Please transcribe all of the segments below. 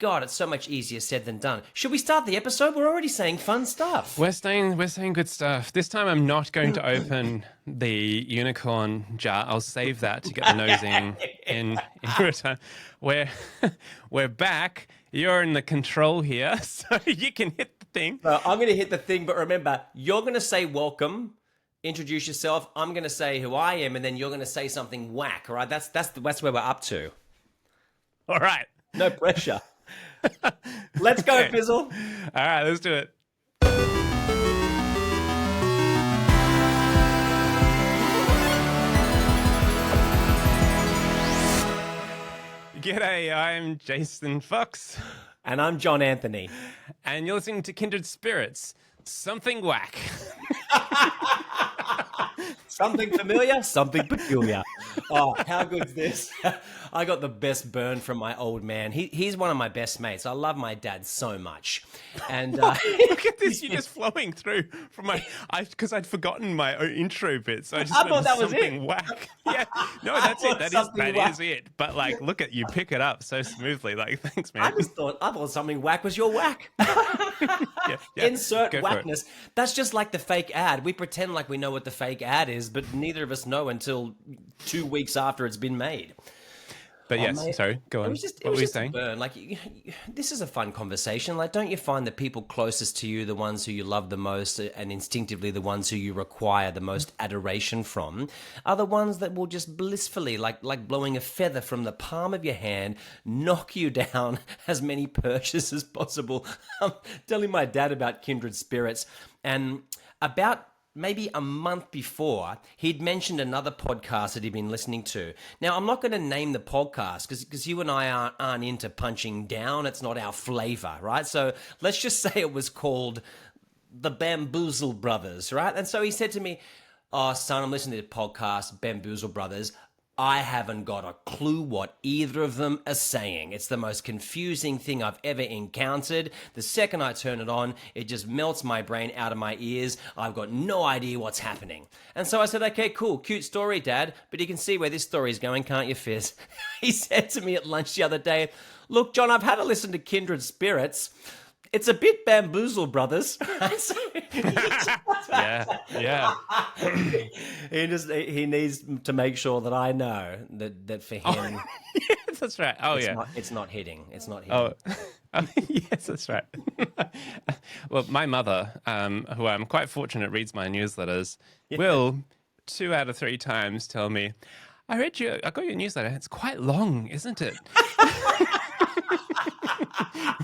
God, it's so much easier said than done. Should we start the episode? We're already saying fun stuff. We're saying good stuff. This time I'm not going to open the unicorn jar. I'll save that to get the nosing in return. We're back. You're in the control here, so you can hit the thing. I'm going to hit the thing, but remember, you're going to say welcome, introduce yourself. I'm going to say who I am, and then you're going to say something whack. All right, that's where we're up to. All right. No pressure. Let's go, Okay. Fizzle. All right, let's do it. G'day, I'm Jason Fox, And I'm John Anthony. and you're listening to Kindred Spirits. Something whack. Something familiar, something peculiar. Oh, how good's this? I got the best burn from my old man. He's one of my best mates. I love my dad so much. And Look at this, you're just flowing through from because I'd forgotten my own intro bit, so I just thought went that was something it. whack. Yeah, no, that's it. That Something is whack. it. But like, look at you, pick it up so smoothly. Like, thanks, man. I thought something whack was your whack. Yeah, Insert go for it. whackness. That's just like the fake ad. We pretend like we know what the fake ad is, but neither of us know until 2 weeks after it's been made. But yes, mate, sorry, go on. It was just, What were you a saying? burn. Like, this is a fun conversation. Like, don't you find the people closest to you, the ones who you love the most, and instinctively the ones who you require the most adoration from, are the ones that will just blissfully, like blowing a feather from the palm of your hand, knock you down as many perches as possible. I'm telling my dad about Kindred Spirits, and about maybe a month before, he'd mentioned another podcast that he'd been listening to. Now, I'm not going to name the podcast because you and I aren't into punching down. It's not our flavor, right? So let's just say it was called The Bamboozle Brothers, right? And so he said to me, "Oh, son, I'm listening to the podcast, Bamboozle Brothers. I haven't got a clue what either of them are saying. It's the most confusing thing I've ever encountered. The second I turn it on, it just melts my brain out of my ears. I've got no idea what's happening." And so I said, "Okay, cool, cute story, Dad, but you can see where this story is going, can't you, Fizz?" He said to me at lunch the other day, "Look, John, I've had to listen to Kindred Spirits. It's a bit Bamboozle Brothers." Yeah. He needs to make sure that I know that for him, That's right. Oh, yeah. it's not hitting. It's not hitting. Oh, yes, that's right. Well, my mother, who I'm quite fortunate reads my newsletters, will 2 out of 3 times tell me, I got your newsletter. It's quite long, isn't it?"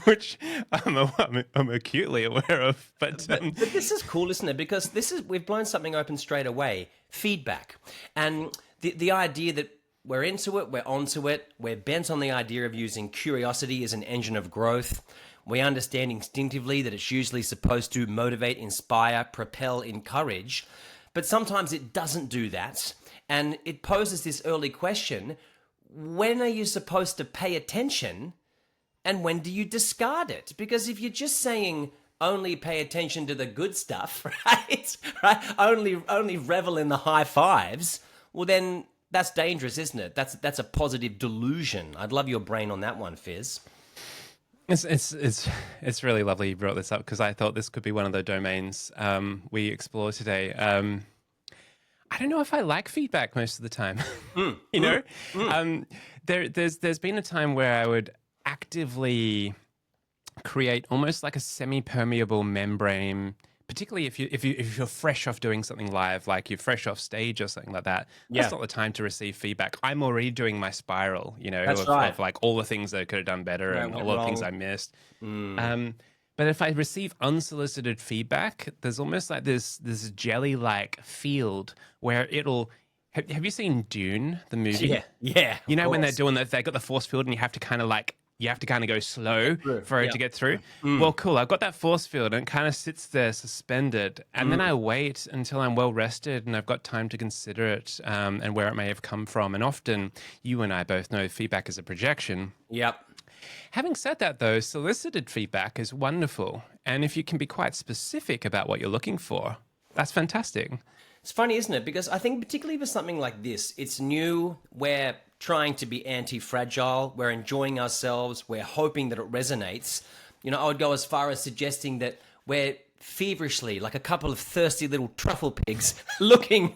Which I'm acutely aware of. But But this is cool, isn't it? Because we've blown something open straight away. Feedback. And the idea that we're into it, we're onto it, we're bent on the idea of using curiosity as an engine of growth. We understand instinctively that it's usually supposed to motivate, inspire, propel, encourage. But sometimes it doesn't do that. And it poses this early question: when are you supposed to pay attention? And when do you discard it? Because if you're just saying only pay attention to the good stuff, right? Only revel in the high fives, well then that's dangerous, isn't it? That's a positive delusion. I'd love your brain on that one, Fizz. it's really lovely you brought this up, because I thought this could be one of the domains we explore today. I don't know if I like feedback most of the time. You know, there's been a time where I would actively create almost like a semi-permeable membrane, particularly if you're fresh off doing something live, like you're fresh off stage or something like that. That's not the time to receive feedback. I'm already doing my spiral, of like all the things that I could have done better and all the things I missed. But if I receive unsolicited feedback, there's almost like this jelly-like field where it'll. Have you seen Dune, the movie? Yeah. You know when they're doing that, they got the force field, and you have to kind of go slow for it to get through. Well, cool. I've got that force field, and it kind of sits there suspended, and then I wait until I'm well rested and I've got time to consider it and where it may have come from. And often, you and I both know feedback is a projection. Yep. Having said that, though, solicited feedback is wonderful, and if you can be quite specific about what you're looking for, that's fantastic. It's funny, isn't it? Because I think particularly for something like this, it's new. We're trying to be anti-fragile. We're enjoying ourselves. We're hoping that it resonates. You know, I would go as far as suggesting that we're feverishly, like a couple of thirsty little truffle pigs, looking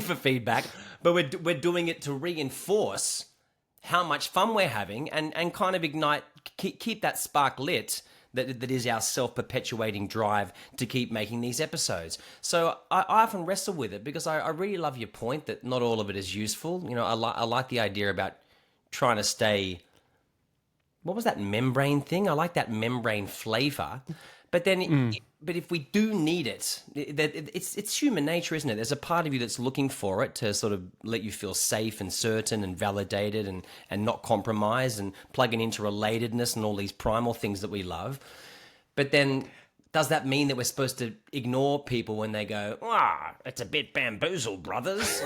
for feedback, but we're doing it to reinforce how much fun we're having and kind of ignite, keep that spark lit that is our self-perpetuating drive to keep making these episodes. So I often wrestle with it because I really love your point that not all of it is useful. You know, I like the idea about trying to stay... What was that membrane thing? I like that membrane flavor. But then, but if we do need it, it's human nature, isn't it? There's a part of you that's looking for it to sort of let you feel safe and certain and validated and not compromised and plugging into relatedness and all these primal things that we love. But then, does that mean that we're supposed to ignore people when they go, it's a bit bamboozled, brothers?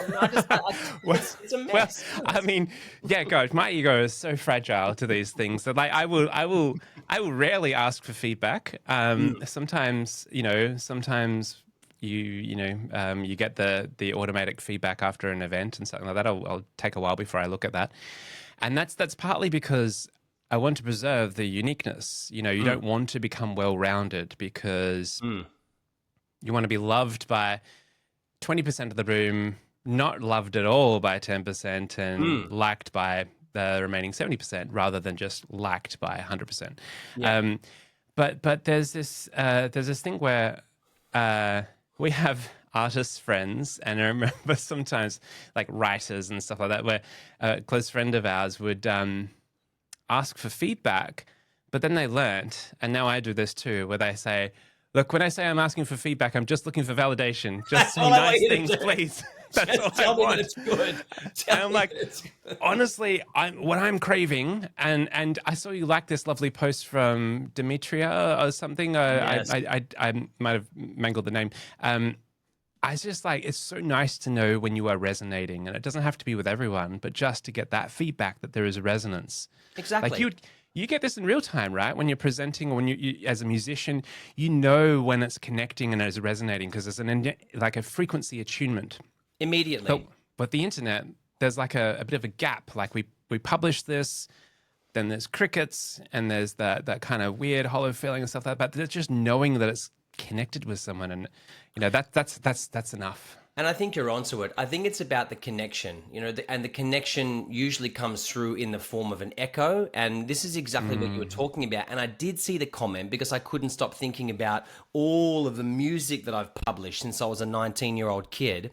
It's a mess. Well, I mean, yeah, gosh, my ego is so fragile to these things that, like, I will rarely ask for feedback. Sometimes you get the automatic feedback after an event and something like that. I'll take a while before I look at that, and that's partly because I want to preserve the uniqueness. You know, you don't want to become well-rounded because you want to be loved by 20% of the room, not loved at all by 10%, and liked by the remaining 70%, rather than just liked by 100%. Yeah. But there's this thing where we have artist friends, and I remember sometimes like writers and stuff like that, where a close friend of ours would ask for feedback, but then they learned, and now I do this too, where they say, look, when I say I'm asking for feedback, I'm just looking for validation. Just some nice things, please. That's just all I want. That it's good. And I'm like, honestly, what I'm craving, and I saw you like this lovely post from Demetria or something. Yes. I might have mangled the name. I was just like, it's so nice to know when you are resonating, and it doesn't have to be with everyone, but just to get that feedback that there is a resonance. Exactly. Like you get this in real time, right? When you're presenting or when you as a musician, you know when it's connecting and it's resonating because there's like a frequency attunement. Immediately. But the internet, there's like a bit of a gap. Like we publish this, then there's crickets, and there's that kind of weird hollow feeling and stuff like that. But it's just knowing that it's connected with someone, and you know that's enough. And I think you're onto it. I think it's about the connection, you know, and the connection usually comes through in the form of an echo. And this is exactly what you were talking about. And I did see the comment because I couldn't stop thinking about all of the music that I've published since I was a 19-year-old kid.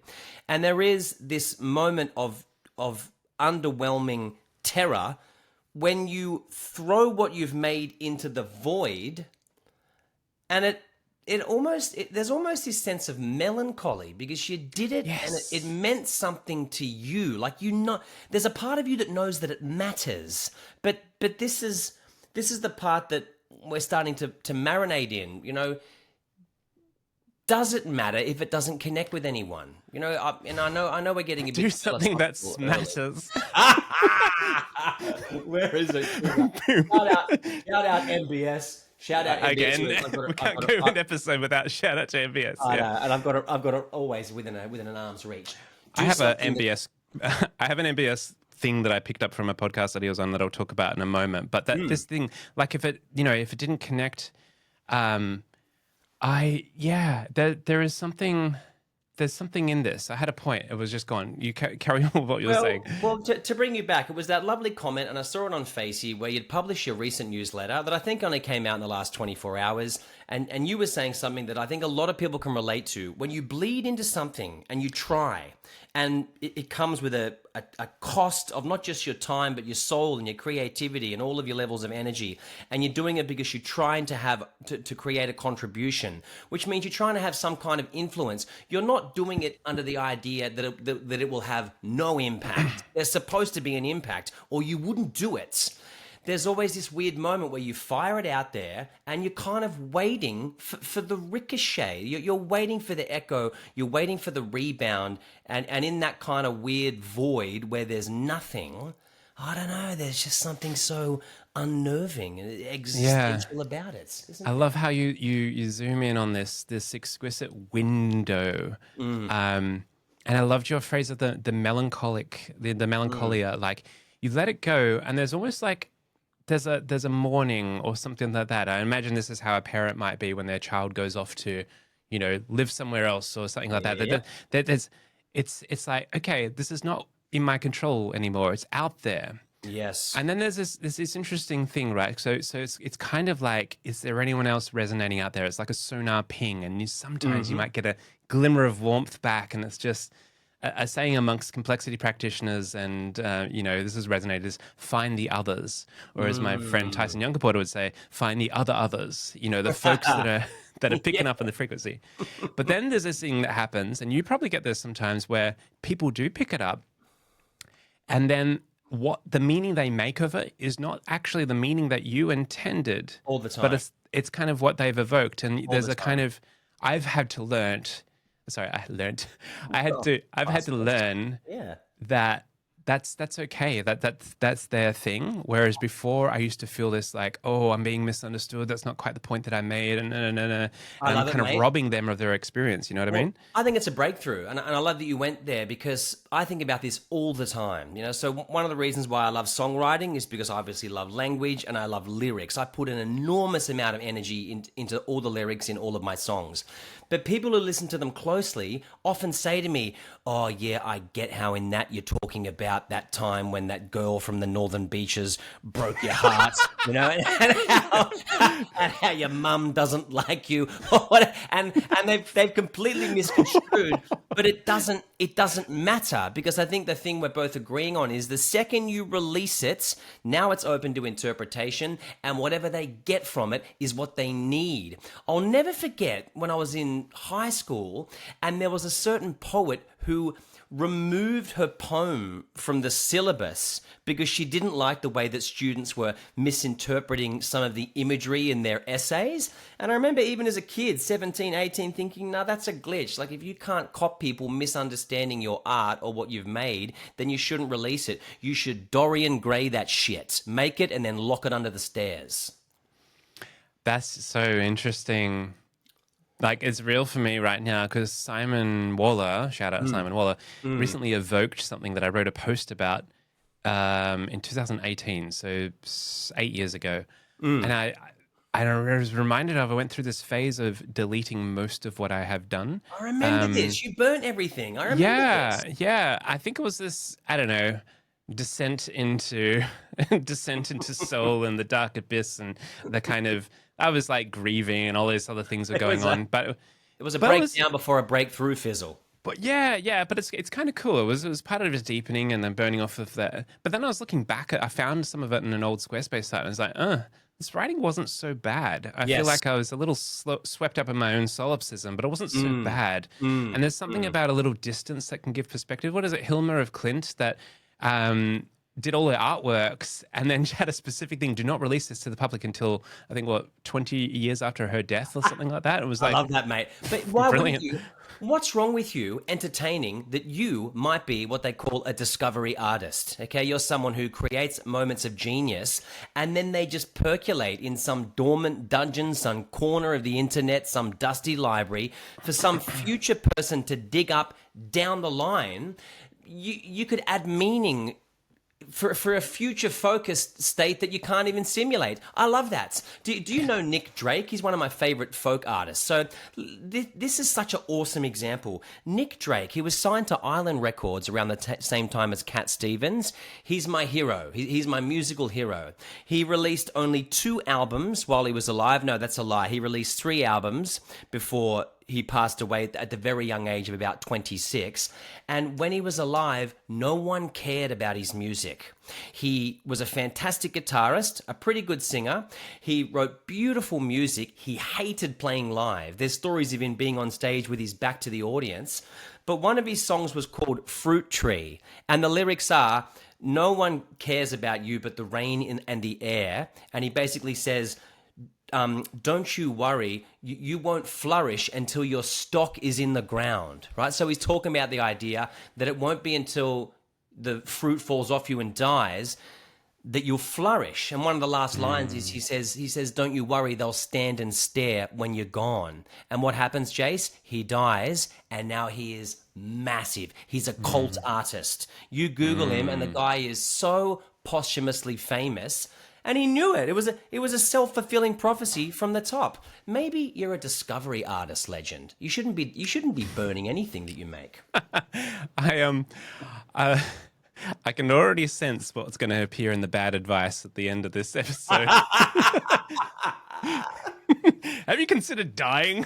And there is this moment of underwhelming terror when you throw what you've made into the void, and there's almost this sense of melancholy because you did it. Yes. And it meant something to you. Like, there's a part of you that knows that it matters, but this is the part that we're starting to marinate in, you know. Does it matter if it doesn't connect with anyone? You know, I know we're getting a bit... Do something that matters. Where is it? Shout out MBS. Shout out MBS. Again, we can't go an episode without shout out to MBS. I know, and I've got it always within an arm's reach. I have an MBS thing that I picked up from a podcast that he was on that I'll talk about in a moment. But this thing, like if it didn't connect, there is something. There's something in this. I had a point. It was just gone. You carry on with what you were saying. Well, to bring you back, it was that lovely comment, and I saw it on Facey, where you'd published your recent newsletter that I think only came out in the last 24 hours, and you were saying something that I think a lot of people can relate to. When you bleed into something and you try, and it comes with a cost of not just your time, but your soul and your creativity and all of your levels of energy. And you're doing it because you're trying to create a contribution, which means you're trying to have some kind of influence. You're not doing it under the idea that it will have no impact. There's supposed to be an impact, or you wouldn't do it. There's always this weird moment where you fire it out there and you're kind of waiting for the ricochet. You're waiting for the echo. You're waiting for the rebound. And in that kind of weird void where there's nothing, I don't know. There's just something so unnerving and Yeah. existential about it, I isn't there? love how you zoom in on this exquisite window, and I loved your phrase of the melancholic, the Mm. melancholia. Like you let it go, and there's almost like there's a mourning or something like that. I imagine this is how a parent might be when their child goes off to, live somewhere else or something like that. Yep. There's it's like, okay, this is not in my control anymore. It's out there. Yes. And then there's this interesting thing, right? So it's kind of like, is there anyone else resonating out there? It's like a sonar ping, and sometimes you Hmm. might get a glimmer of warmth back, and it's just a saying amongst complexity practitioners, and this has resonated, is find the others, or as my friend Mm. Tyson Yunkaporta would say, find the other others. The folks that are that are Yeah. picking up on the frequency. But then there's this thing that happens, and you probably get this sometimes, where people do pick it up, and then what the meaning they make of it is not actually the meaning that you intended, All the but time. it's kind of what they've evoked. And All there's the a kind time. of, I've had to learn, sorry, I learned, I've had Past to tense. learn Yeah. that that's okay, that's their thing. Whereas before I used to feel this like, oh, I'm being misunderstood, that's not quite the point that I made, and I I'm love it, kind of mate. robbing them of their experience, you know what I Well, mean? I think it's a breakthrough, and I love that you went there because I think about this all the time. So one of the reasons why I love songwriting is because I obviously love language and I love lyrics. I put an enormous amount of energy into all the lyrics in all of my songs. But people who listen to them closely often say to me, "Oh yeah, I get how in that you're talking about that time when that girl from the northern beaches broke your heart, and how your mum doesn't like you, or what, and they've completely misconstrued. But it doesn't matter because I think the thing we're both agreeing on is the second you release it, now it's open to interpretation, and whatever they get from it is what they need. I'll never forget when I was in high school, and there was a certain poet who removed her poem from the syllabus because she didn't like the way that students were misinterpreting some of the imagery in their essays. And I remember even as a kid, 17, 18, thinking, no, that's a glitch. Like, if you can't cop people misunderstanding your art or what you've made, then you shouldn't release it. You should Dorian Gray that shit. Make it and then lock it under the stairs. That's so interesting. Like, it's real for me right now because Simon Waller, shout out Simon Waller, Mm. recently evoked something that I wrote a post about in 2018, so 8 years ago. And I was reminded of, I went through this phase of deleting most of what I have done. I remember this. You burnt everything. I remember Yeah, this. yeah. I think it was this, I don't know, descent into descent into soul and the dark abyss, and the kind of, I was like grieving and all these other things were It going was a, on. But it was a but it was breakdown before a breakthrough fizzle. but yeah, but it's kind of cool. It was part of his deepening and then burning off of that. But then I was looking back at, I found some of it in an old Squarespace site, and I was like, this writing wasn't so bad. I feel Yes. like I was a little swept up in my own solipsism, but it wasn't so Mm, bad. mm, And there's something mm. about a little distance that can give perspective. What is it, Hilma of Clint, that did all her artworks, and then she had a specific thing: do not release this to the public until, I think, 20 years after her death or something like that. It was I like love that, mate. But why wouldn't brilliant. you? What's wrong with you entertaining that you might be what they call a discovery artist? Okay, you're someone who creates moments of genius and then they just percolate in some dormant dungeon, some corner of the internet, some dusty library for some future person to dig up down the line. You could add meaning for a future focused state that you can't even simulate. I love that. Do you know Nick Drake? He's one of my favorite folk artists. So this is such an awesome example. Nick Drake, he was signed to Island Records around the same time as Cat Stevens. He's my hero. He's my musical hero. He released only 2 albums while he was alive. No, that's a lie. He released 3 albums before he passed away at the very young age of about 26. And when he was alive, no one cared about his music. He was a fantastic guitarist, a pretty good singer. He wrote beautiful music. He hated playing live. There's stories of him being on stage with his back to the audience. But one of his songs was called Fruit Tree. And the lyrics are, no one cares about you but the rain and the air. And he basically says, don't you worry, you won't flourish until your stock is in the ground, right? So he's talking about the idea that it won't be until the fruit falls off you and dies, that you'll flourish. And one of the last lines is he says, don't you worry, they'll stand and stare when you're gone. And what happens, Jace? He dies, and now he is massive. He's a cult artist. You Google him, and the guy is so posthumously famous, and he knew it. It was a self-fulfilling prophecy from the top. Maybe you're a discovery artist, legend. You shouldn't be burning anything that you make. I can already sense what's going to appear in the bad advice at the end of this episode. Have you considered dying?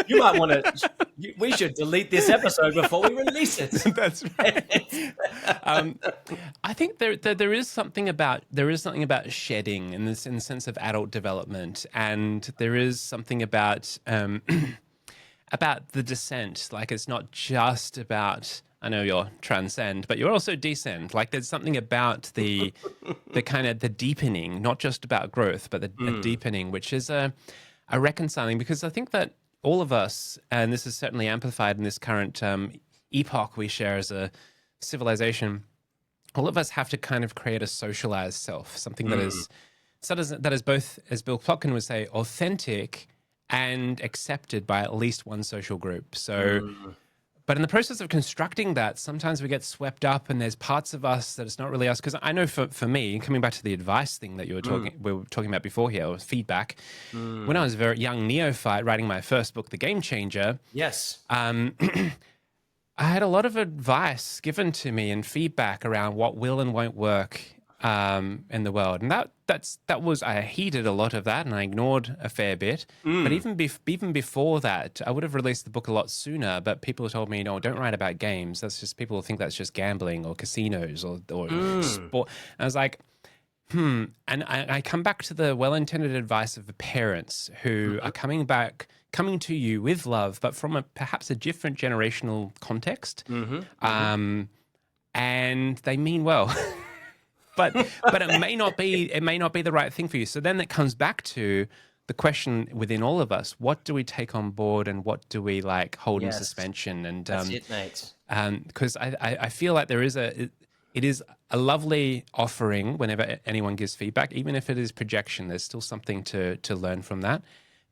You might want to. We should delete this episode before we release it. That's right. I think there is something about shedding in the sense of adult development, and there is something about the descent. Like, it's not just about, I know you're transcend, but you're also descend. Like, there's something about the kind of the deepening, not just about growth, but the deepening, which is a reconciling. Because I think that all of us, and this is certainly amplified in this current epoch we share as a civilization, all of us have to kind of create a socialized self, something that is both, as Bill Plotkin would say, authentic and accepted by at least one social group. So, but in the process of constructing that, sometimes we get swept up, and there's parts of us that it's not really us. Because I know for me, coming back to the advice thing that we were talking about before here, or feedback, when I was a very young neophyte writing my first book, The Game Changer, Yes. I had a lot of advice given to me and feedback around what will and won't work in the world, and that was, I heeded a lot of that, and I ignored a fair bit. But even before that, I would have released the book a lot sooner. But people told me, no, don't write about games. That's just, people think that's just gambling or casinos or sport. And I was like, and I come back to the well-intended advice of the parents who are coming to you with love, but from perhaps a different generational context, and they mean well. But it may not be the right thing for you. So then it comes back to the question within all of us: what do we take on board, and what do we hold in suspension? And that's it, mate. Because I feel like it is a lovely offering whenever anyone gives feedback, even if it is projection. There's still something to learn from that,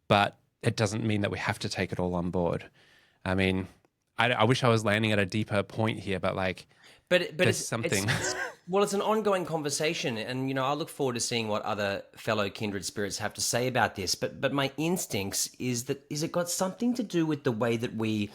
but it doesn't mean that we have to take it all on board. I mean, I wish I was landing at a deeper point here, but there's something. It's an ongoing conversation, and I look forward to seeing what other fellow kindred spirits have to say about this. But my instincts is it got something to do with the way that we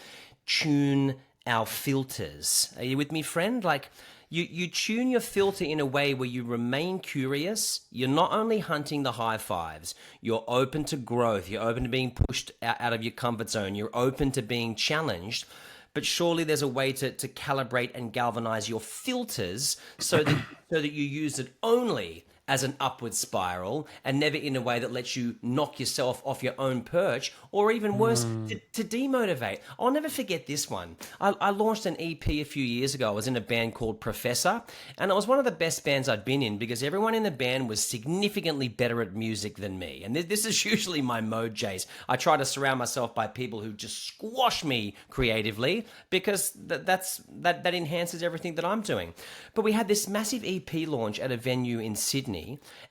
tune our filters. Are you with me, friend? Like, you tune your filter in a way where you remain curious. You're not only hunting the high fives. You're open to growth. You're open to being pushed out of your comfort zone. You're open to being challenged. But surely there's a way to calibrate and galvanize your filters so that you use it only as an upward spiral and never in a way that lets you knock yourself off your own perch, or even worse, to demotivate. I'll never forget this one. I launched an EP a few years ago. I was in a band called Professor, and it was one of the best bands I'd been in because everyone in the band was significantly better at music than me. And this is usually my mode, Jace. I try to surround myself by people who just squash me creatively because that enhances everything that I'm doing. But we had this massive EP launch at a venue in Sydney,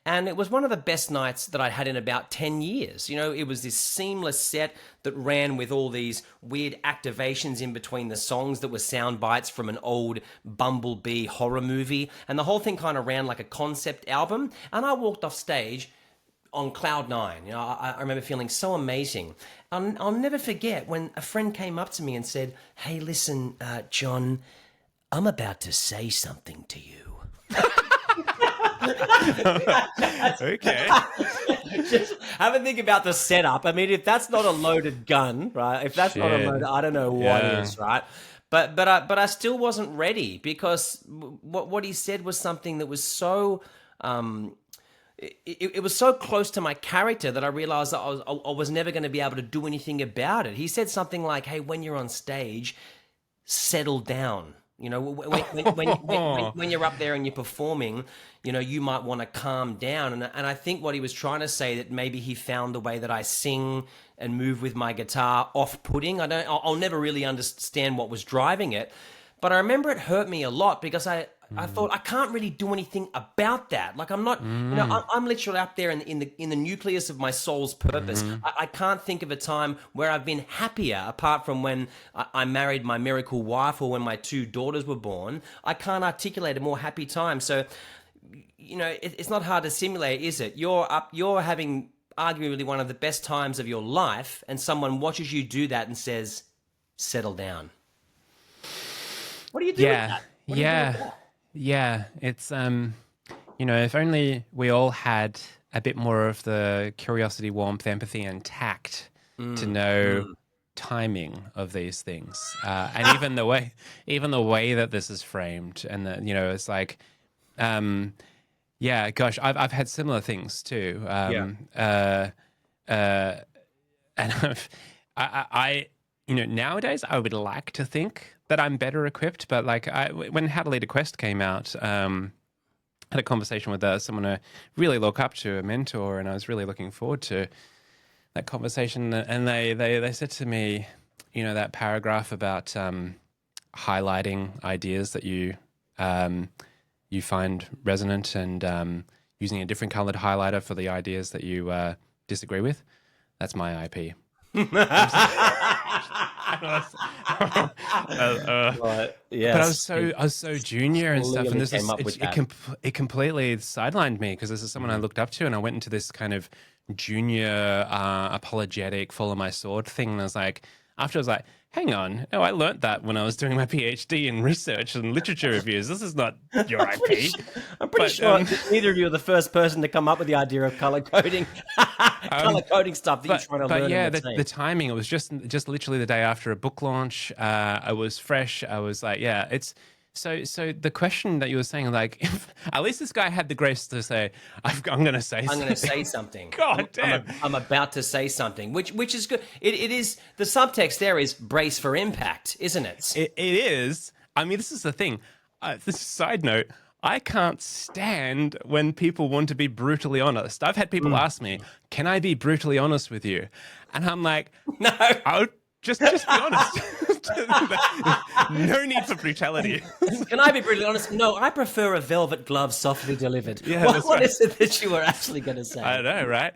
and it was one of the best nights that I'd had in about 10 years. It was this seamless set that ran with all these weird activations in between the songs that were sound bites from an old Bumblebee horror movie, and the whole thing kind of ran like a concept album. And I walked off stage on cloud nine. I remember feeling so amazing. I'll never forget when a friend came up to me and said, "Hey, listen, John, I'm about to say something to you." Okay. Just have a think about the setup. I mean, if that's not a loaded gun, right? If that's not a loaded, I don't know what is, right? But I still wasn't ready because what he said was something that was so it was so close to my character that I realized that I was never going to be able to do anything about it. He said something like, "Hey, when you're on stage, settle down. When you're up there and you're performing, you might want to calm down." And I think what he was trying to say, that maybe he found the way that I sing and move with my guitar off-putting. I'll never really understand what was driving it, but I remember it hurt me a lot because I thought I can't really do anything about that. Like I'm not, I'm literally up there in the nucleus of my soul's purpose. I can't think of a time where I've been happier apart from when I married my miracle wife or when my two daughters were born. I can't articulate a more happy time. So, it's not hard to simulate, is it? You're having arguably one of the best times of your life, and someone watches you do that and says, "Settle down." What do you do with that? What do you do with that? Yeah. It's if only we all had a bit more of the curiosity, warmth, empathy, and tact to know timing of these things, and even the way that this is framed, and that it's like, yeah, gosh, I've had similar things too. And I nowadays I would like to think that I'm better equipped, but like when How to Lead a Quest came out, had a conversation with someone I really look up to, a mentor, and I was really looking forward to that conversation. And they said to me, that paragraph about highlighting ideas that you find resonant, and using a different colored highlighter for the ideas that you disagree with. That's my IP. Right, yes. But I was so junior and stuff, and this it completely sidelined me, because this is someone I looked up to, and I went into this kind of junior apologetic, follow my sword thing, and I was like, after I was like, hang on, no, I learned that when I was doing my PhD in research and literature reviews. This is not your IP. I'm pretty sure neither of you are the first person to come up with the idea of color coding, stuff that you're trying to learn. But yeah, the timing, it was just literally the day after a book launch. I was fresh. I was like, yeah, it's so the question that you were saying, like, if, at least this guy had the grace to say, I'm going to say something. I'm going to say something. God damn. I'm about to say something, which is good. It is, the subtext there is brace for impact, isn't it? It is. I mean, this is the thing. This side note, I can't stand when people want to be brutally honest. I've had people ask me, can I be brutally honest with you? And I'm like, no. I'll just be honest. No need for brutality. Can I be brutally honest? No, I prefer a velvet glove softly delivered. Yeah, what is it that you were actually going to say? I know, right?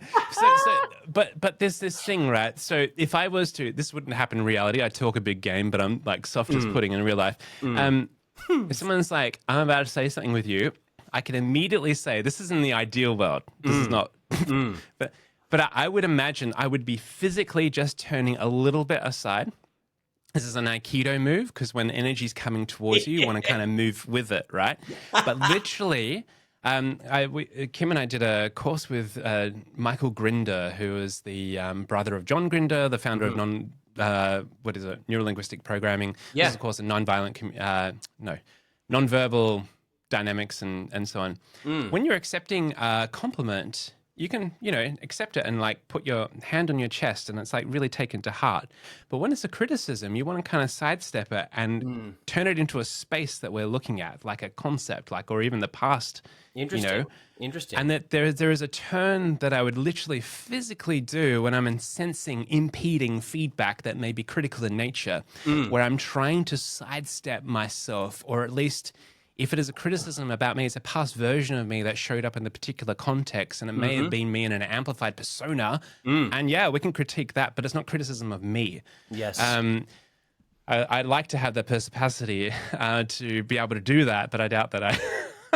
But there's this thing, right? So if I was to, this wouldn't happen in reality. I talk a big game, but I'm like soft as pudding in real life. If someone's like, I'm about to say something with you, I can immediately say, this is in the ideal world. This is not. But I would imagine I would be physically just turning a little bit aside. This is an Aikido move, because when energy's coming towards you, you want to kind of move with it, right? But literally, Kim and I did a course with Michael Grinder, who is the brother of John Grinder, the founder of neurolinguistic programming. Yeah. This is, of course, a nonverbal dynamics and so on. When you're accepting a compliment, you can, accept it and like put your hand on your chest, and it's like really taken to heart. But when it's a criticism, you want to kind of sidestep it and turn it into a space that we're looking at, like a concept, or even the past. Interesting. And that there is a turn that I would literally physically do when I'm sensing impeding feedback that may be critical in nature, where I'm trying to sidestep myself, or at least, if it is a criticism about me, it's a past version of me that showed up in the particular context, and it may have been me in an amplified persona. And yeah, we can critique that, but it's not criticism of me. Yes. I'd like to have the perspicacity to be able to do that, but I doubt that I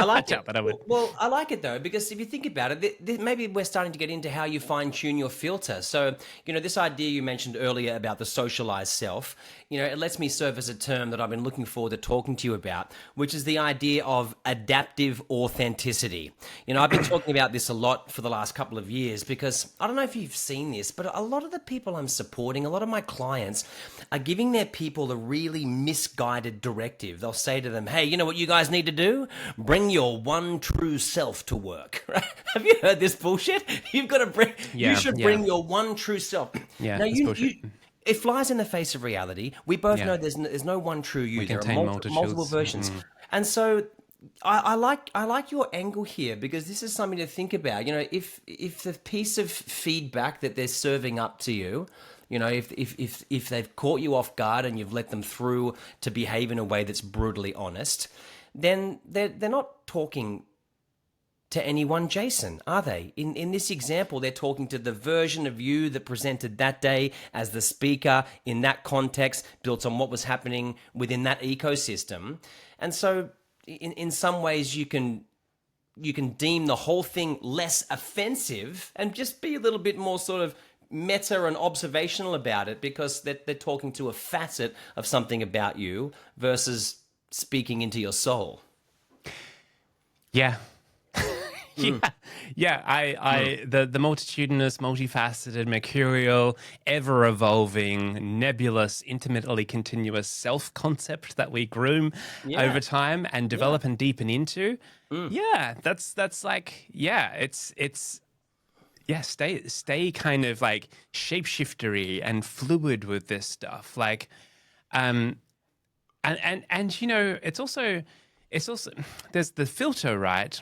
like it. But I would. Well, I like it though, because if you think about it, maybe we're starting to get into how you fine tune your filter. So, this idea you mentioned earlier about the socialized self, it lets me serve as a term that I've been looking forward to talking to you about, which is the idea of adaptive authenticity. I've been talking about this a lot for the last couple of years, because I don't know if you've seen this, but a lot of the people I'm supporting, a lot of my clients are giving their people a really misguided directive. They'll say to them, hey, you know what you guys need to do? Bring your one true self to work. Right? Have you heard this bullshit? You've got to bring. You should bring your one true self. Yeah, now it flies in the face of reality. We both know there's no one true you. There are multiple versions, and so I like your angle here, because this is something to think about. If the piece of feedback that they're serving up to you, if they've caught you off guard and you've let them through to behave in a way that's brutally honest, then they're not talking to anyone, Jason, are they? In this example, they're talking to the version of you that presented that day as the speaker in that context, built on what was happening within that ecosystem. And so in some ways you can deem the whole thing less offensive and just be a little bit more sort of meta and observational about it, because they're talking to a facet of something about you versus speaking into your soul. Yeah. The multitudinous, multifaceted, mercurial, ever-evolving, nebulous, intimately continuous self-concept that we groom over time and develop and deepen into. That's like, stay kind of like shapeshiftery and fluid with this stuff. Like, and you know, it's also there's the filter, right?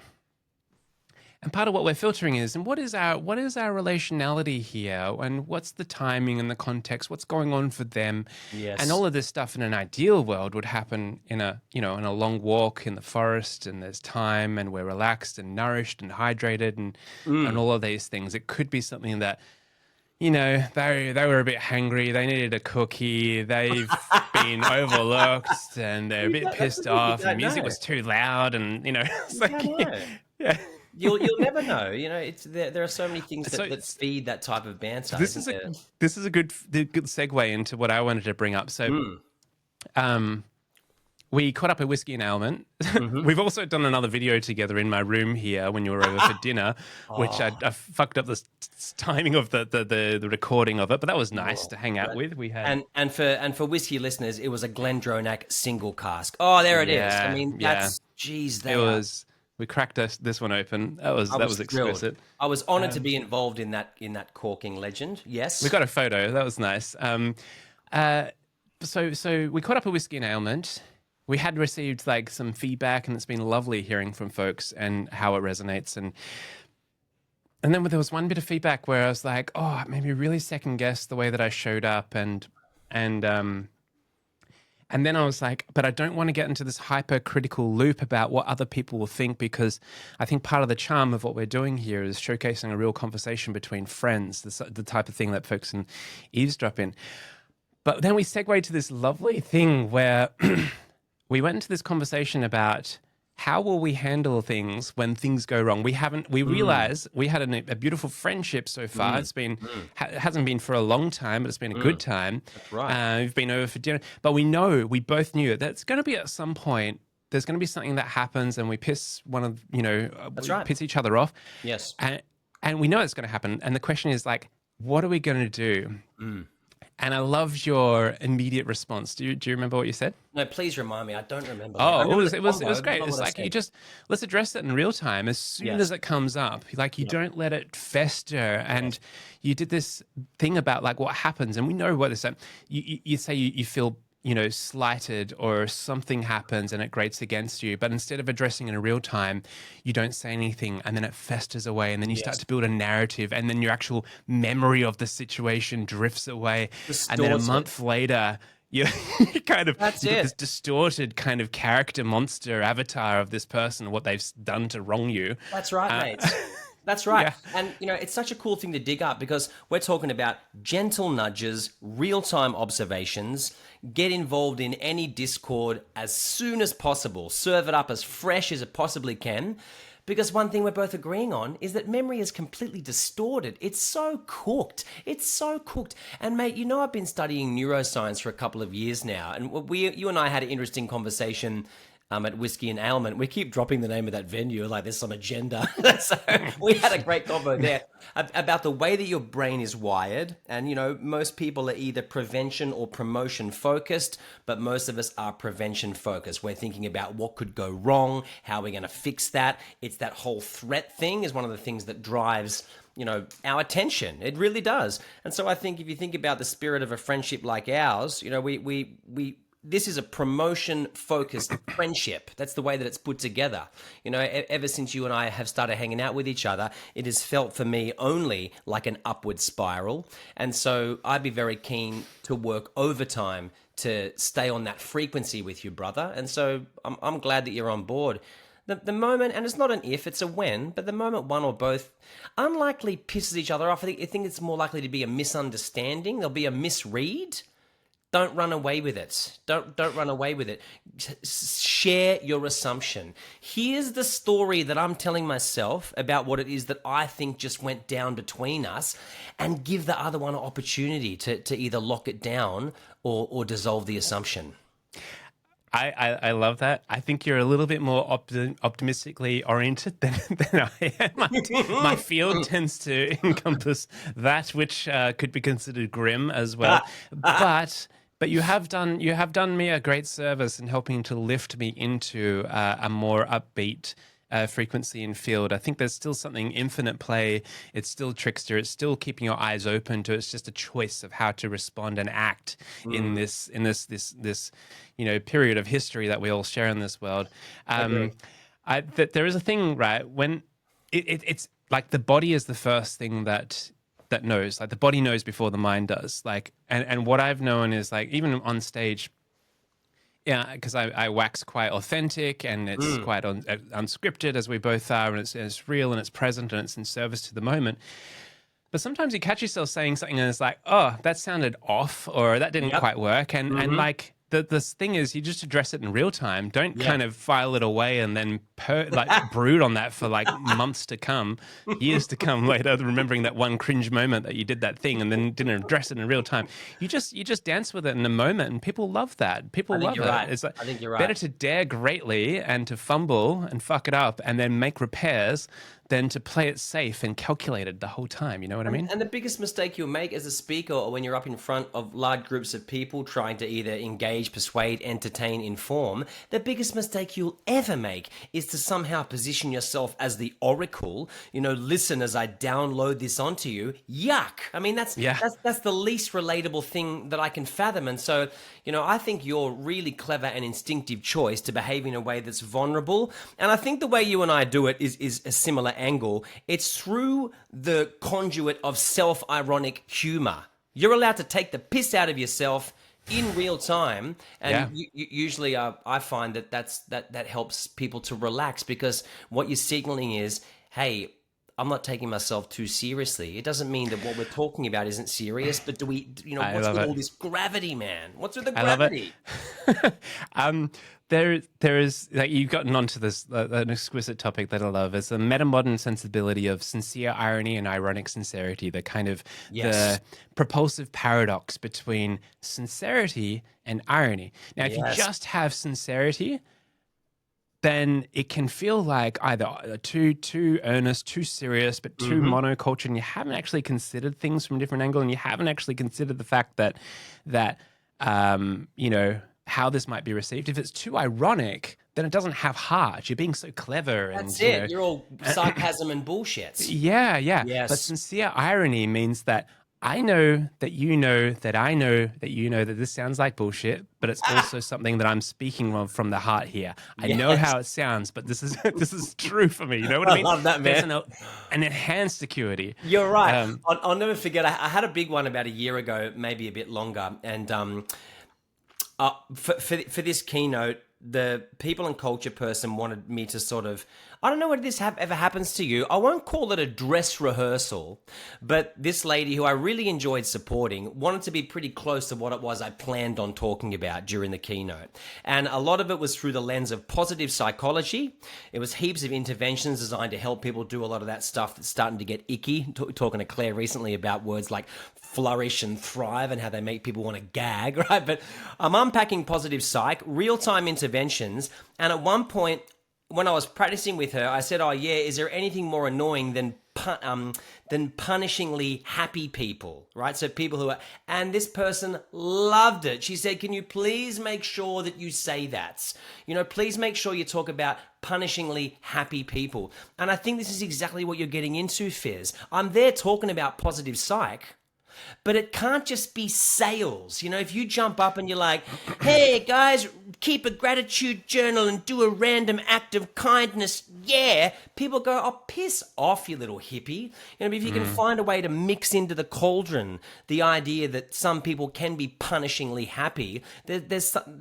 And part of what we're filtering is, and what is our relationality here, and what's the timing and the context, what's going on for them, and all of this stuff in an ideal world would happen in a long walk in the forest, and there's time, and we're relaxed and nourished and hydrated, and all of these things. It could be something that, you know, they were a bit hangry, they needed a cookie, they've been overlooked, and they're a bit pissed off, and music was too loud, and you know, it's like, yeah. You'll never know. You know, it's there are so many things that feed that type of banter. This is a good segue into what I wanted to bring up. So, we caught up at Whiskey and Ailment. We've also done another video together in my room here when you were over for dinner, which I fucked up the timing of the recording of it, but that was nice to hang out with. We had and for whiskey listeners, it was a Glendronach single cask. Oh, there it is. I mean, that's geez, it was. We cracked this one open. That was exquisite. I was honoured to be involved in that corking legend. Yes, we got a photo. That was nice. So we caught up a Whiskey and Ailment. We had received like some feedback, and it's been lovely hearing from folks and how it resonates. And then there was one bit of feedback where I was like, oh, maybe really second guess the way that I showed up, and then I was like, but I don't want to get into this hypercritical loop about what other people will think, because I think part of the charm of what we're doing here is showcasing a real conversation between friends, the type of thing that folks can eavesdrop in. But then we segued to this lovely thing where we went into this conversation about how will we handle things when things go wrong? We realized we had a beautiful friendship so far. It's been, hasn't been for a long time, but it's been a good time. That's right. We've been over for dinner, but we both knew that it's going to be at some point, there's going to be something that happens and we piss piss each other off. Yes. And we know it's going to happen. And the question is like, what are we going to do? And I loved your immediate response. Do you remember what you said? No, please remind me. I don't remember. Oh, it was great. It's like let's address it in real time as soon as it comes up. Like you don't let it fester. And you did this thing about like what happens, and we know what this. You say you feel slighted or something happens and it grates against you, but instead of addressing it in real time, you don't say anything, and then it festers away, and then you start to build a narrative, and then your actual memory of the situation drifts away. And then a month later, you kind of this distorted kind of character monster avatar of this person, what they've done to wrong you. That's right, mate. That's right. Yeah. And, it's such a cool thing to dig up, because we're talking about gentle nudges, real-time observations. Get involved in any Discord as soon as possible. Serve it up as fresh as it possibly can. Because one thing we're both agreeing on is that memory is completely distorted. It's so cooked. And mate, I've been studying neuroscience for a couple of years now. And you and I had an interesting conversation at Whiskey and Ailment. We keep dropping the name of that venue like there's some agenda. So we had a great convo there about the way that your brain is wired. And, most people are either prevention or promotion focused, but most of us are prevention focused. We're thinking about what could go wrong, how we're going to fix that. It's that whole threat thing is one of the things that drives our attention. It really does. And so I think if you think about the spirit of a friendship like ours, this is a promotion-focused friendship. That's the way that it's put together. You know, ever since you and I have started hanging out with each other, it has felt for me only like an upward spiral. And so I'd be very keen to work overtime to stay on that frequency with you, brother. And so I'm glad that you're on board. The moment, and it's not an if, it's a when, but the moment one or both unlikely pisses each other off, I think it's more likely to be a misunderstanding. There'll be a misread. Don't run away with it. Don't run away with it. Share your assumption. Here's the story that I'm telling myself about what it is that I think just went down between us, and give the other one an opportunity to either lock it down or dissolve the assumption. I love that. I think you're a little bit more optimistically oriented than I am. My field tends to encompass that which could be considered grim as well. But you have done me a great service in helping to lift me into a more upbeat frequency and field. I think there's still something infinite play. It's still trickster. It's still keeping your eyes open to. It's just a choice of how to respond and act in this period of history that we all share in this world. That there is a thing, right, when it's like the body is the first thing that knows. Like the body knows before the mind does. Like and what I've known is like even on stage. Yeah, because I wax quite authentic and it's quite unscripted, as we both are, and it's real and it's present and it's in service to the moment. But sometimes you catch yourself saying something and it's like, oh, that sounded off, or that didn't quite work. And like the thing is, you just address it in real time. Don't kind of file it away and then brood on that for like months to come, years to come later, remembering that one cringe moment that you did that thing and then didn't address it in real time. You just dance with it in the moment, and people love that. People love it. Right. It's like, I think you're right. Better to dare greatly and to fumble and fuck it up and then make repairs than to play it safe and calculated the whole time. You know what I mean? And the biggest mistake you'll make as a speaker, or when you're up in front of large groups of people trying to either engage, persuade, entertain, inform, the biggest mistake you'll ever make is to somehow position yourself as the oracle. You know, listen as I download this onto you. Yuck! I mean, that's the least relatable thing that I can fathom. And so, you know, I think your really clever and instinctive choice to behave in a way that's vulnerable, and I think the way you and I do it is a similar angle. It's through the conduit of self-ironic humor. You're allowed to take the piss out of yourself in real time, and usually I find that helps people to relax, because what you're signaling is, hey, I'm not taking myself too seriously. It doesn't mean that what we're talking about isn't serious, but what's with all this gravity, man? What's with the gravity? There is, like, you've gotten onto this, an exquisite topic that I love. It's the metamodern sensibility of sincere irony and ironic sincerity, the kind of the propulsive paradox between sincerity and irony. Now, if you just have sincerity, then it can feel like either too earnest, too serious, but too monoculture, and you haven't actually considered things from a different angle, and you haven't actually considered the fact that how this might be received. If it's too ironic, then it doesn't have heart. You're being so clever. That's it. You're all sarcasm and bullshit. Yeah. Yes. But sincere irony means that I know that you know that I know that you know that this sounds like bullshit, but it's also something that I'm speaking from the heart here. I know how it sounds, but this is true for me. You know what I mean? I love that, man. There's an enhanced security. You're right. I'll never forget. I had a big one about a year ago, maybe a bit longer, and for this keynote, the people and culture person wanted me to sort of, I don't know whether this ever happens to you. I won't call it a dress rehearsal, but this lady who I really enjoyed supporting wanted to be pretty close to what it was I planned on talking about during the keynote. And a lot of it was through the lens of positive psychology. It was heaps of interventions designed to help people do a lot of that stuff that's starting to get icky. Talking to Claire recently about words like flourish and thrive and how they make people want to gag, right? But I'm unpacking positive psych, real-time interventions, and at one point, when I was practicing with her, I said, oh yeah, is there anything more annoying than punishingly happy people, right? So people who are, and this person loved it. She said, can you please make sure that you say that? You know, please make sure you talk about punishingly happy people. And I think this is exactly what you're getting into, Fizz. I'm there talking about positive psych, But it can't just be sales. You know, if you jump up and you're like, hey guys, keep a gratitude journal and do a random act of kindness, yeah, people go, oh, piss off, you little hippie. You know, but if you can find a way to mix into the cauldron the idea that some people can be punishingly happy,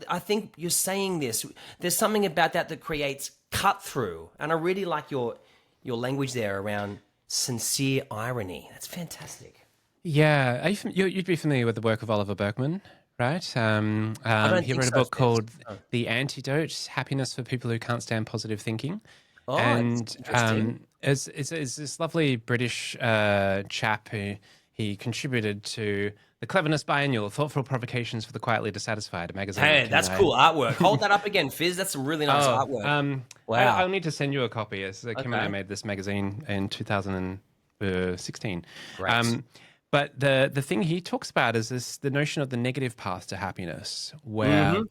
I think you're saying this, there's something about that creates cut through. And I really like your language there around sincere irony. That's fantastic. Yeah, you'd be familiar with the work of Oliver Berkman, right? don't He think wrote a so, book called The Antidote: Happiness for People Who Can't Stand Positive Thinking. Oh, And it's interesting. it's this lovely British chap who he contributed to the Cleverness Biannual, Thoughtful Provocations for the Quietly Dissatisfied, a magazine. Hey, that's cool artwork. Hold that up again, Fizz. That's some really nice artwork. Wow. I'll need to send you a copy. Kim and I made this magazine in 2016. Great. But the thing he talks about is the notion of the negative path to happiness, where